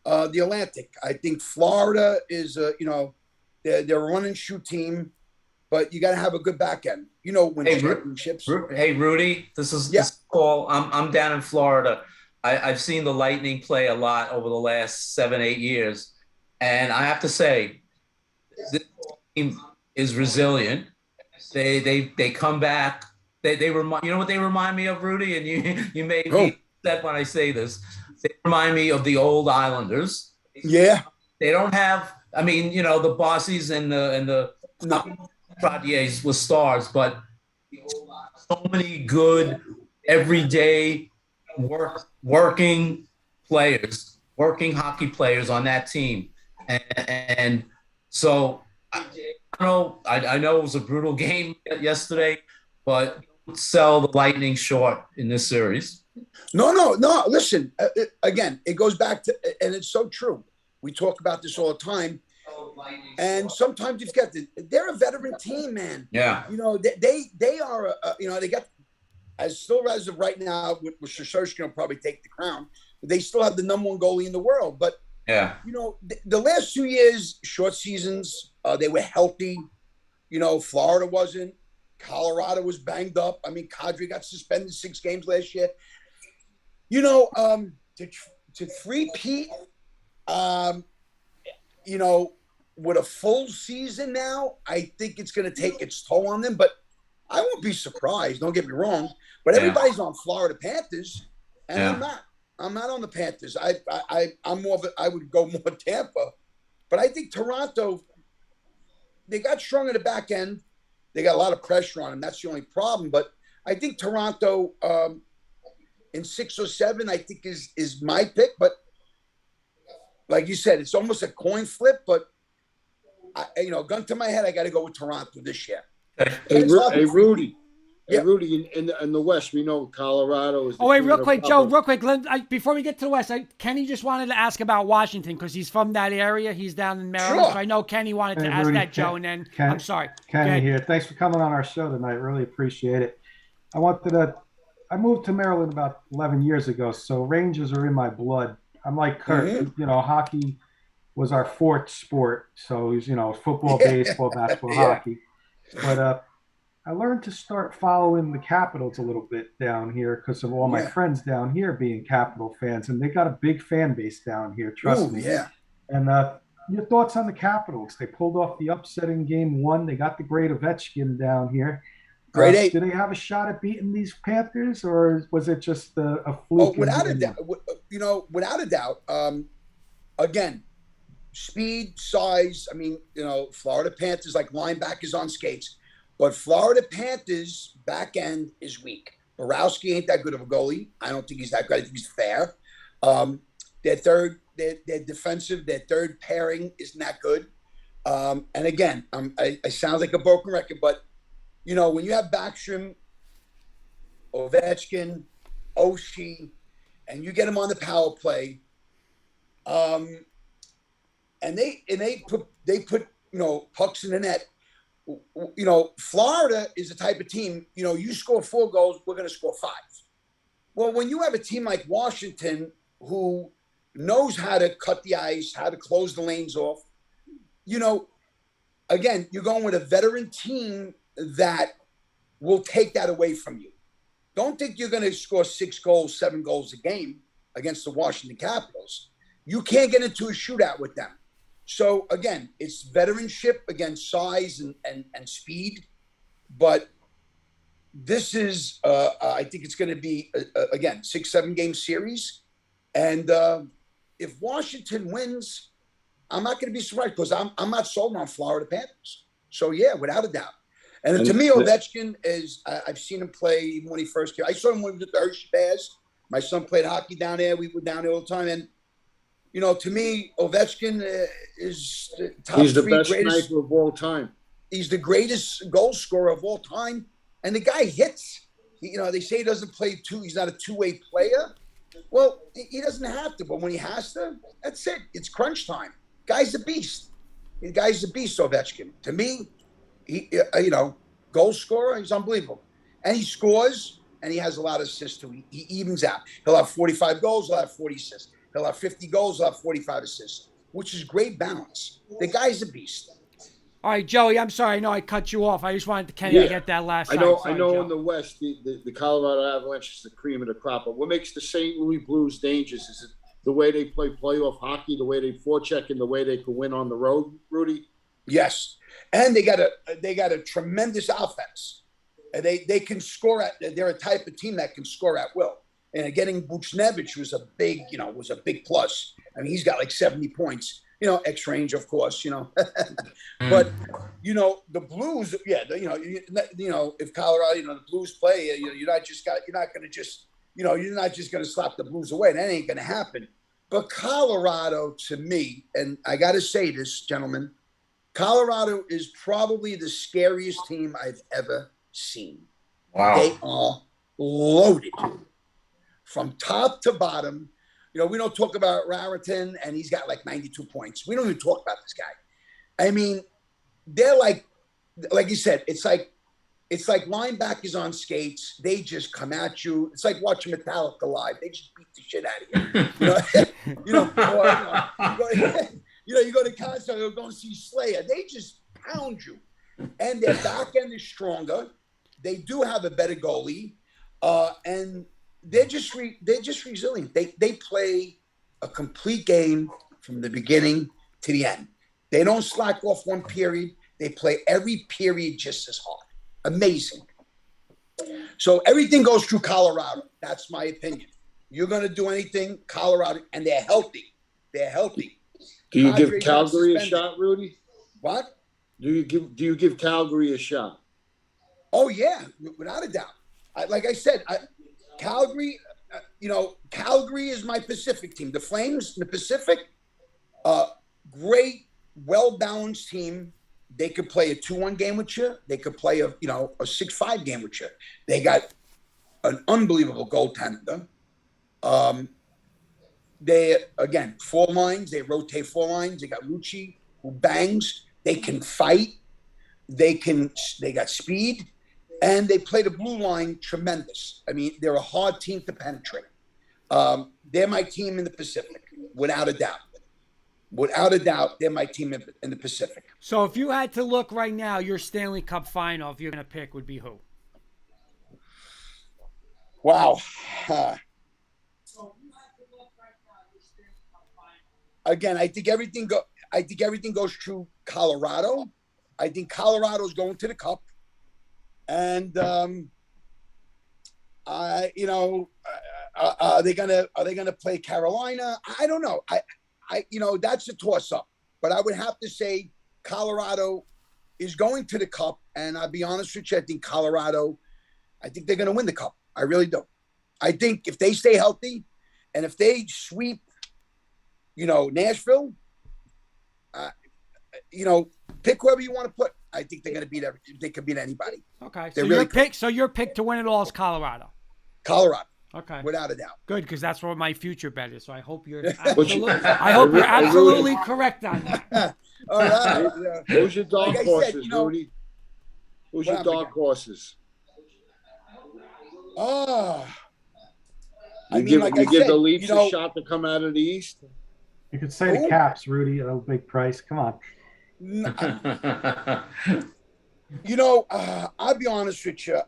the Atlantic. I think Florida is, they're a run and shoot team, but you got to have a good back end. Win championships. Hey, Rudy, this is Paul. I'm down in Florida. I've seen the Lightning play a lot over the last 7-8 years, and I have to say, this team is resilient. They come back. They remind what they remind me of, Rudy, and you made me upset when I say this. They remind me of the old Islanders. Yeah. They don't have. I mean, the Bossies and the Trottiers were stars, but so many good everyday working players, working hockey players on that team, and so I know it was a brutal game yesterday, but don't sell the Lightning short in this series. No. Listen, again, it goes back to, and it's so true. We talk about this all the time, and sometimes you forget that they're a veteran team, man. Yeah. They are. They got, as of right now, with Shesterkin will probably take the crown. But they still have the #1 goalie in the world. But yeah, the last 2 years, short seasons, they were healthy. Florida wasn't. Colorado was banged up. I mean, Kadri got suspended 6 games last year. To three-peat, with a full season now, I think it's going to take its toll on them. But I won't be surprised. Don't get me wrong. But everybody's on Florida Panthers, and I'm not. I'm not on the Panthers. I'm more of I would go more Tampa, but I think Toronto. They got strong at the back end. They got a lot of pressure on them. That's the only problem. But I think Toronto in 6 or 7, I think is my pick. But like you said, it's almost a coin flip. But gun to my head, I got to go with Toronto this year. Hey, Rudy. Hey, Yeah. Rudy, in the West, we know Colorado is. Oh wait, king real of quick, the Joe. rubber. Real quick, before we get to the West, Kenny just wanted to ask about Washington because he's from that area. He's down in Maryland, Sure. so I know Kenny wanted to Hey, ask Rudy, that, Joe. And then Ken- I'm sorry, Go Kenny ahead. here. Thanks for coming on our show tonight. Really appreciate it. I moved to Maryland about 11 years ago, so Rangers are in my blood. I'm like Kurt. Mhm. You know, hockey was our fourth sport. So he's, football, Yeah. baseball, basketball, Yeah. hockey. But I learned to start following the Capitals a little bit down here because of all my Yeah. friends down here being Capital fans, and they got a big fan base down here. Trust Ooh, me. yeah. And your thoughts on the Capitals? They pulled off the upset in Game 1. They got the great Ovechkin down here. Grade 8. Do they have a shot at beating these Panthers, or was it just a Oh, fluke? without a doubt. Without a doubt. Again, speed, size. I mean, Florida Panthers like linebackers on skates, but Florida Panthers back end is weak. Borowski ain't that good of a goalie. I don't think he's that good. I think he's fair. Their defensive, their third pairing isn't that good. And again, I sound like a broken record, but when you have Backstrom, Ovechkin, Oshie, and you get them on the power play, and they put pucks in the net. Florida is the type of team. You score 4 goals, we're going to score 5. Well, when you have a team like Washington who knows how to cut the ice, how to close the lanes off, again, you're going with a veteran team that will take that away from you. Don't think you're going to score 6 goals, 7 goals a game against the Washington Capitals. You can't get into a shootout with them. So, again, it's veteranship against size and speed. But this is, I think it's going to be, again, 6-7 game series. And if Washington wins, I'm not going to be surprised because I'm not sold on Florida Panthers. So, yeah, without a doubt. And to me, Ovechkin is, I've seen him play even when he first came. I saw him when he was at the Hershey Bears. My son played hockey down there. We were down there all the time. And, to me, Ovechkin is the top He's the 3 best greatest. sniper of all time. He's the greatest goal scorer of all time. And the guy hits. They say he doesn't play he's not a two-way player. Well, he doesn't have to. But when he has to, that's it. It's crunch time. Guy's a beast. The guy's a beast, Ovechkin. To me, he, goal scorer, he's unbelievable. And he scores, and he has a lot of assists too. He evens out. He'll have 45 goals, he'll have 40 assists. He'll have 50 goals, he'll have 45 assists, which is great balance. The guy's a beast. All right, Joey. I'm sorry. I know I cut you off. I just wanted Kenny to get that last. I know. Sorry, I know. Joe. In the West, the Colorado Avalanche is the cream of the crop. But what makes the St. Louis Blues dangerous is it the way they play playoff hockey, the way they forecheck, and the way they can win on the road, Rudy. Yes, and they got a tremendous offense. And they can score they're a type of team that can score at will. And getting Buchnevich was a big plus. I mean, he's got like 70 points. X range, of course. But the Blues, yeah. If Colorado, the Blues play, you're not just going to slap the Blues away. That ain't going to happen. But Colorado, to me, and I got to say this, gentlemen, Colorado is probably the scariest team I've ever seen. Wow. They are loaded from top to bottom. We don't talk about Raritan, and he's got like 92 points. We don't even talk about this guy. I mean, they're like you said, it's like linebackers on skates. They just come at you. It's like watching Metallica live. They just beat the shit out of you. You go to concert, you go and see Slayer. They just pound you, and their back end is stronger. They do have a better goalie, and they're just resilient. They play a complete game from the beginning to the end. They don't slack off one period. They play every period just as hard. Amazing. So everything goes through Colorado. That's my opinion. You're going to do anything, Colorado, and they're healthy. They're healthy. Do you give Padres Calgary a not suspended. shot, Rudy? What? Do you give Calgary a shot? Oh, yeah, without a doubt. Like I said, Calgary, Calgary is my Pacific team. The Flames in the Pacific, great, well-balanced team. They could play a 2-1 game with you. They could play a 6-5 game with you. They got an unbelievable goaltender. They, again, 4 lines. They rotate 4 lines. They got Lucci, who bangs. They can fight. They got speed. And they play the blue line tremendous. I mean, they're a hard team to penetrate. They're my team in the Pacific, without a doubt. Without a doubt, they're my team in the Pacific. So if you had to look right now, your Stanley Cup final, if you're going to pick, would be who? Wow. Again, I think everything goes through Colorado. I think Colorado's going to the Cup, and are they gonna play Carolina? I don't know. That's a toss up. But I would have to say Colorado is going to the Cup, and I'll be honest with you, I think Colorado. I think they're going to win the Cup. I really do. I think if they stay healthy, and if they sweep, Nashville, pick whoever you want to put. I think they're going to beat they could beat anybody. Okay. They're So your pick to win it all is Colorado. Colorado. Okay. Without a doubt. Good, because that's what my future bet is. So I hope you're absolutely correct on that. All right. Who's your dog Like I horses, said, Rudy? Who's your dog horses? Oh. You give the Leafs a shot to come out of the East? You could say the Caps, Rudy, at a big price. Come on. I'll be honest with you.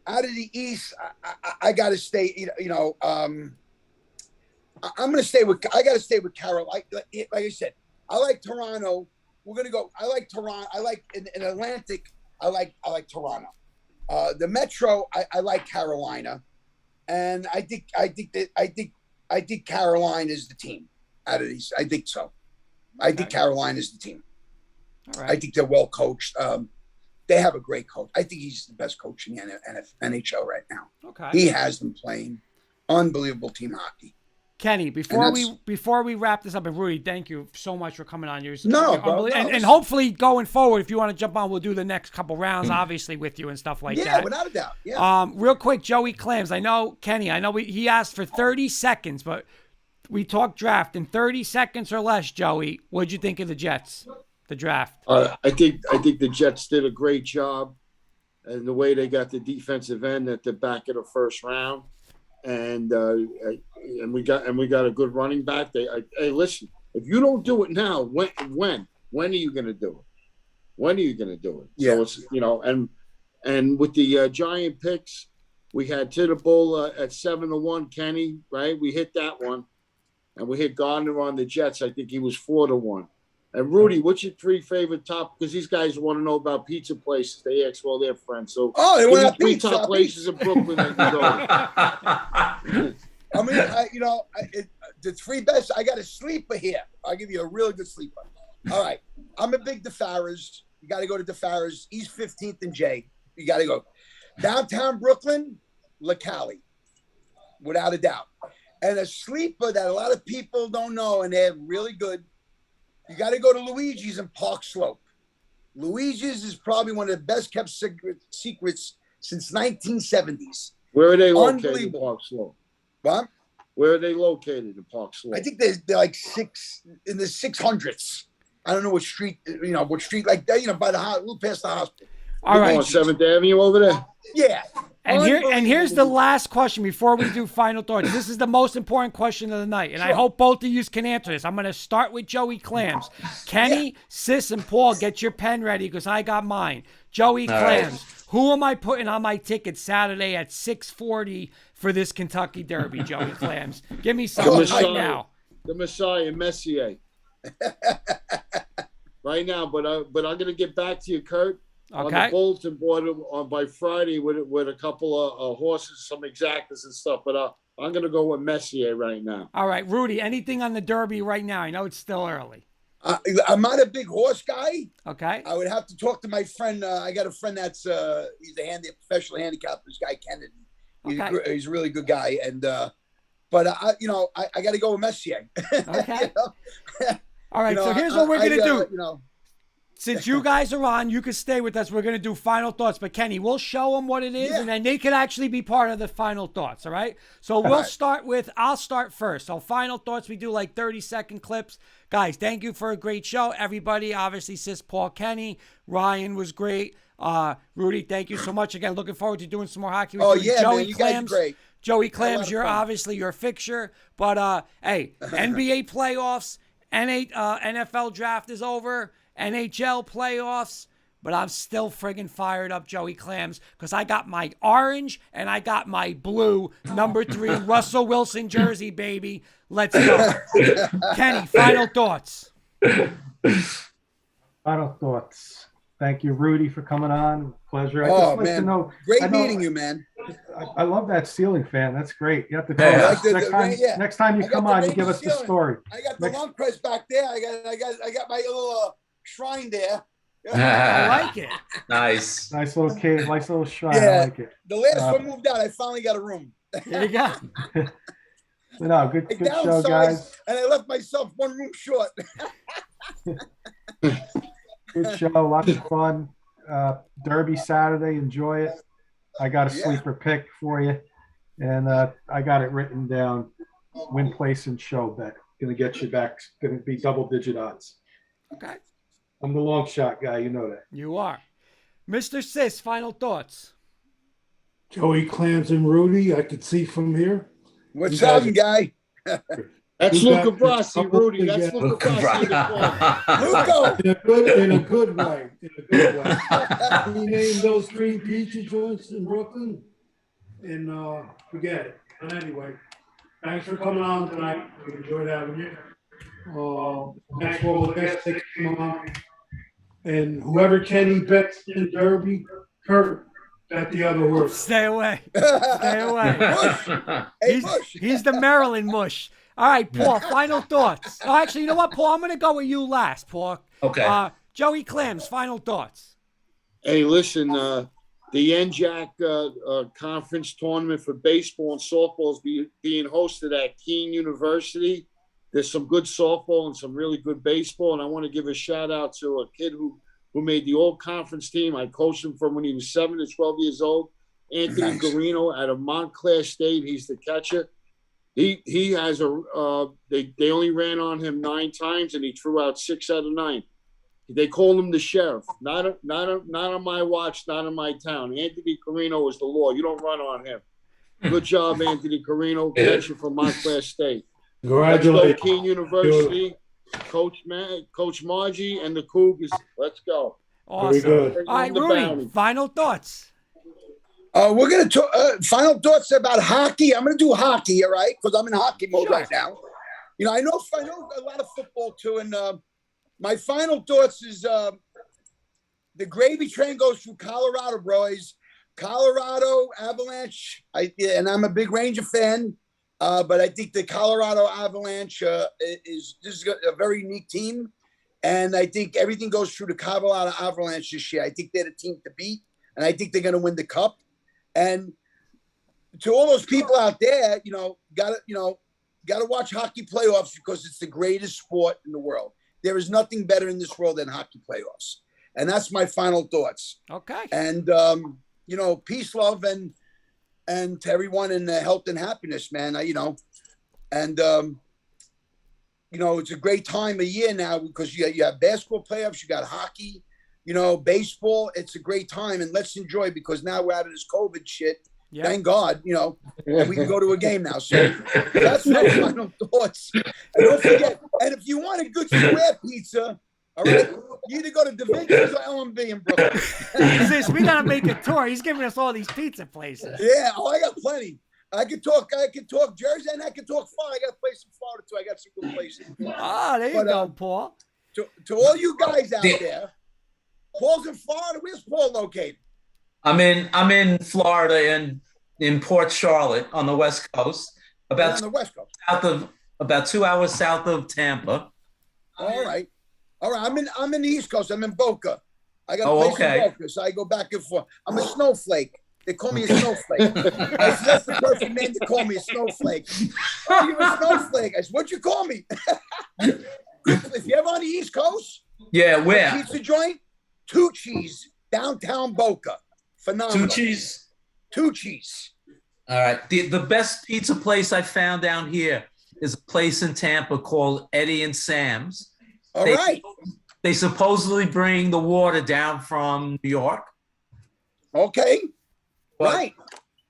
Out of the East, I got to stay. I'm going to stay with. I got to stay with Carol. Like I said, I like Toronto. We're going to go. I like Toronto. I like in Atlantic. I like Toronto. The Metro. I like Carolina, and I think Carolina is the team out of these. I think so. I think Carolina is the team. All right. I think they're well coached. They have a great coach. I think he's the best coach in the NHL right now. Okay. He has them playing unbelievable team hockey. Kenny, before we wrap this up, and Rudy, thank you so much for coming on. And hopefully going forward, if you want to jump on, we'll do the next couple rounds, obviously with you and stuff like that. Yeah, without a doubt. Yeah. Real quick, Joey Clams. Kenny, he asked for 30 seconds, but we talked draft in 30 seconds or less. Joey, what'd you think of the Jets? The draft. I think the Jets did a great job, and the way they got the defensive end at the back of the first round, and we got a good running back. Hey, listen, if you don't do it now, when are you going to do it? When are you going to do it? Yeah. So it's and with the Giant picks, we had to the bull at 7-1. Kenny, right? We hit that one, and we hit Gardner on the Jets. I think he was 4-1. And Rudy, what's your 3 favorite top? Because these guys want to know about pizza places. They ask all their friends. So, they want to 3 top places in Brooklyn that you go. The 3 best. I got a sleeper here. I'll give you a really good sleeper. All right, I'm a big DeFarras. You got to go to DeFarras, East 15th and J. You got to go downtown Brooklyn, LaCali, without a doubt. And a sleeper that a lot of people don't know, and they're really good. You got to go to Luigi's in Park Slope. Luigi's is probably one of the best kept secrets since 1970s. Where are they located in Park Slope? What? Where are they located in Park Slope? I think they're like in the 600s. I don't know what street, like that, by the house, little past the hospital. All right. On 7th Avenue over there? Yeah. And here's the last question before we do final thoughts. This is the most important question of the night, and I hope both of you can answer this. I'm going to start with Joey Clams. Kenny, Sis, and Paul, get your pen ready because I got mine. Joey Clams, who am I putting on my ticket Saturday at 6:40 for this Kentucky Derby, Joey Clams? Give me something right now. The Messiah, Messier. Right now, but I'm going to get back to you, Kurt. Okay. On the bulletin board by Friday with a couple of horses, some exactas and stuff. But I'm going to go with Messier right now. All right, Rudy, anything on the Derby right now? I know it's still early. I'm not a big horse guy. Okay. I would have to talk to my friend. I got a friend that's he's a professional handicapper. This guy Kennedy. He's a really good guy. And but I got to go with Messier. Okay. All right, You know, so here's what we're going to do. You know, Since you guys are on, you can stay with us. We're going to do final thoughts. But, Kenny, we'll show them what it is, and then they can actually be part of the final thoughts, all right? So we'll start with – I'll start first. So final thoughts, we do like 30-second clips. Guys, thank you for a great show. Everybody, obviously, Sis Paul Kenny. Ryan was great. Rudy, thank you so much. Again, looking forward to doing some more hockey with you. Joey man, you guys are Clams. great. Joey Clams, you're obviously your fixture. But, hey, NBA playoffs, NFL draft is over. NHL playoffs, but I'm still friggin' fired up, Joey Clams, because I got my orange and I got my blue number 3 Russell Wilson jersey, baby. Let's go. Kenny, final thoughts. Final thoughts. Thank you, Rudy, for coming on. Pleasure. Great meeting you, man. I love that ceiling fan. That's great. You have to call next time you come on, you give us the story. I got the lung press back there. I got my little shrine there. I like it. Nice. Nice little cave, nice little shrine. Yeah. I like it. The last one moved out. I finally got a room. There you go. No, good show, guys. And I left myself one room short. Good show, lots of fun. Derby Saturday, enjoy it. I got a sleeper pick for you, and I got it written down. Win, place, and show bet. Gonna get you back. Gonna be double-digit odds. Okay. I'm the long shot guy. You know that. You are. Mr. Sis, final thoughts. Joey Clams and Rudy, I could see from here. What's up, guy? That's Luca Brasi, Rudy. That's Luca Brasi. In a good way. He named those 3 pizza joints in Brooklyn, and forget it. But anyway, thanks for coming on tonight. We enjoyed having you. Next one will guest take him on, and whoever Kenny bets in Derby, Kurt. At the other horse. Stay away. Stay away. Mush. Hey, He's the Maryland mush. All right, Paul, final thoughts. Oh, actually, you know what, Paul? I'm going to go with you last, Paul. Okay. Joey Clams, final thoughts. Hey, listen, the NJAC conference tournament for baseball and softball is being hosted at Keene University. There's some good softball and some really good baseball, and I want to give a shout out to a kid who made the all-conference team. I coached him from when he was 7 to 12 years old. Anthony Garino out of Montclair State. He's the catcher. He has they only ran on him 9 times, and he threw out 6 out of 9. They call him the sheriff. Not on my watch, not in my town. Anthony Carino is the law. You don't run on him. Good job, Anthony Carino, catcher from Montclair State. Congratulations. Let's go, Keene University. Coach Margie and the Cougars. Let's go. Awesome. Very good. All right, Rudy, final thoughts. We're going to final thoughts about hockey. I'm going to do hockey, all right, because I'm in hockey mode right now. You know, I know a lot of football too, and my final thoughts is the gravy train goes through Colorado, boys. Colorado Avalanche, and I'm a big Ranger fan. But I think the Colorado Avalanche is a very unique team. And I think everything goes through the Colorado Avalanche this year. I think they're the team to beat, and I think they're going to win the cup. And to all those people out there, got to watch hockey playoffs because it's the greatest sport in the world. There is nothing better in this world than hockey playoffs. And that's my final thoughts. Okay. And, peace, love, and to everyone in health and happiness, man. It's a great time of year now because you have basketball playoffs, you got hockey, baseball. It's a great time, and let's enjoy because now we're out of this COVID shit. Yep. Thank God, and we can go to a game now. So that's my final thoughts. And don't forget, and if you want a good square pizza, all right, you either go to Da Vinci's or L&B in Brooklyn. We gotta make a tour. He's giving us all these pizza places. Yeah, I got plenty. I could talk Jersey, and I could talk Florida. I got a place in Florida too. I got some good places. There you go, Paul. To all you guys out there, Paul's in Florida. Where's Paul located? I'm in Florida in Port Charlotte on the West Coast. On the West Coast. About 2 hours south of Tampa. All right. I'm in the East Coast. I'm in Boca. I got a place in Boca, so I go back and forth. I'm a snowflake. They call me a snowflake. That's the perfect name to call me, a snowflake. Oh, you're a snowflake. I said, what'd you call me? If you're ever on the East Coast, Yeah, a where? pizza joint, Tucci's, downtown Boca. Phenomenal. Tucci's? Tucci's. All right. The best pizza place I found down here is a place in Tampa called Eddie and Sam's. All right. They supposedly bring the water down from New York. Okay. But, Right.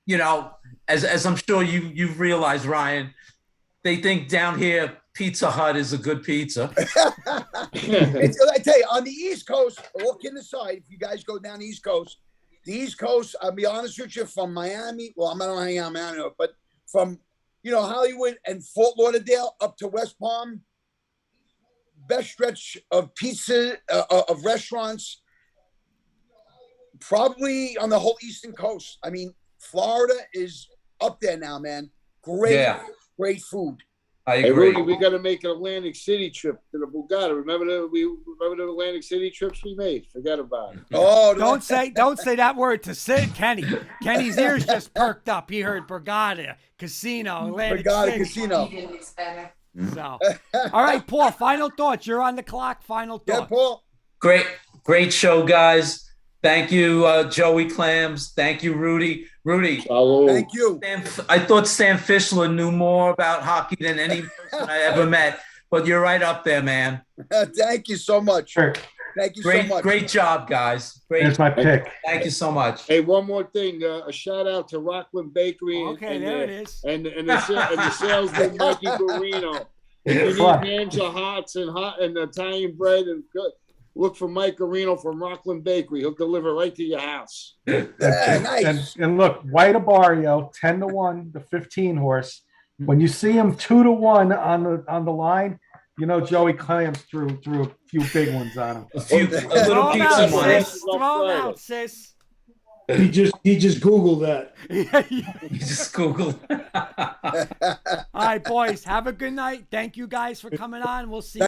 you know, as I'm sure you've realized, Ryan, they think down here Pizza Hut is a good pizza. I tell you, on the East Coast, all kidding aside, if you guys go down the East Coast, I'll be honest with you, from Miami, well, I'm not hanging out in Miami, but from, Hollywood and Fort Lauderdale up to West Palm, best stretch of pizza, of restaurants, probably on the whole Eastern Coast. I mean, Florida is up there now, man. Great food. I Hey, agree. Rudy, we got to make an Atlantic City trip to the Bugatti. Remember the Atlantic City trips we made? Forget about it. Oh, Don't say that word to Kenny. Kenny's ears just perked up. He heard Borgata, Casino, Atlantic Borgata City. Casino. So, all right, Paul. Final thoughts. You're on the clock. Final thoughts. Yeah, Paul. Great show, guys. Thank you, Joey Clams. Thank you, Rudy. Rudy, Thank you. I thought Stan Fischler knew more about hockey than any person I ever met, but you're right up there, man. Thank you so much. Sure. Thank you so much. Great job, guys. There's my pick. Thank you so much. Hey, one more thing. A shout out to Rockland Bakery. Okay, there it is. And the salesman, Mikey Guarino. If you need hands of hots and Italian bread and good. Look for Mike Guarino from Rockland Bakery. He'll deliver right to your house. Nice. And look, White Abario, 10-1, the 15 horse. When you see him 2-1 on the line, Joey Clams threw a few big ones on him. A little Throw him pizza out, money. sis. Throw him out, sis. He just Googled that. You just Google. All right, boys. Have a good night. Thank you guys for coming on. We'll see you.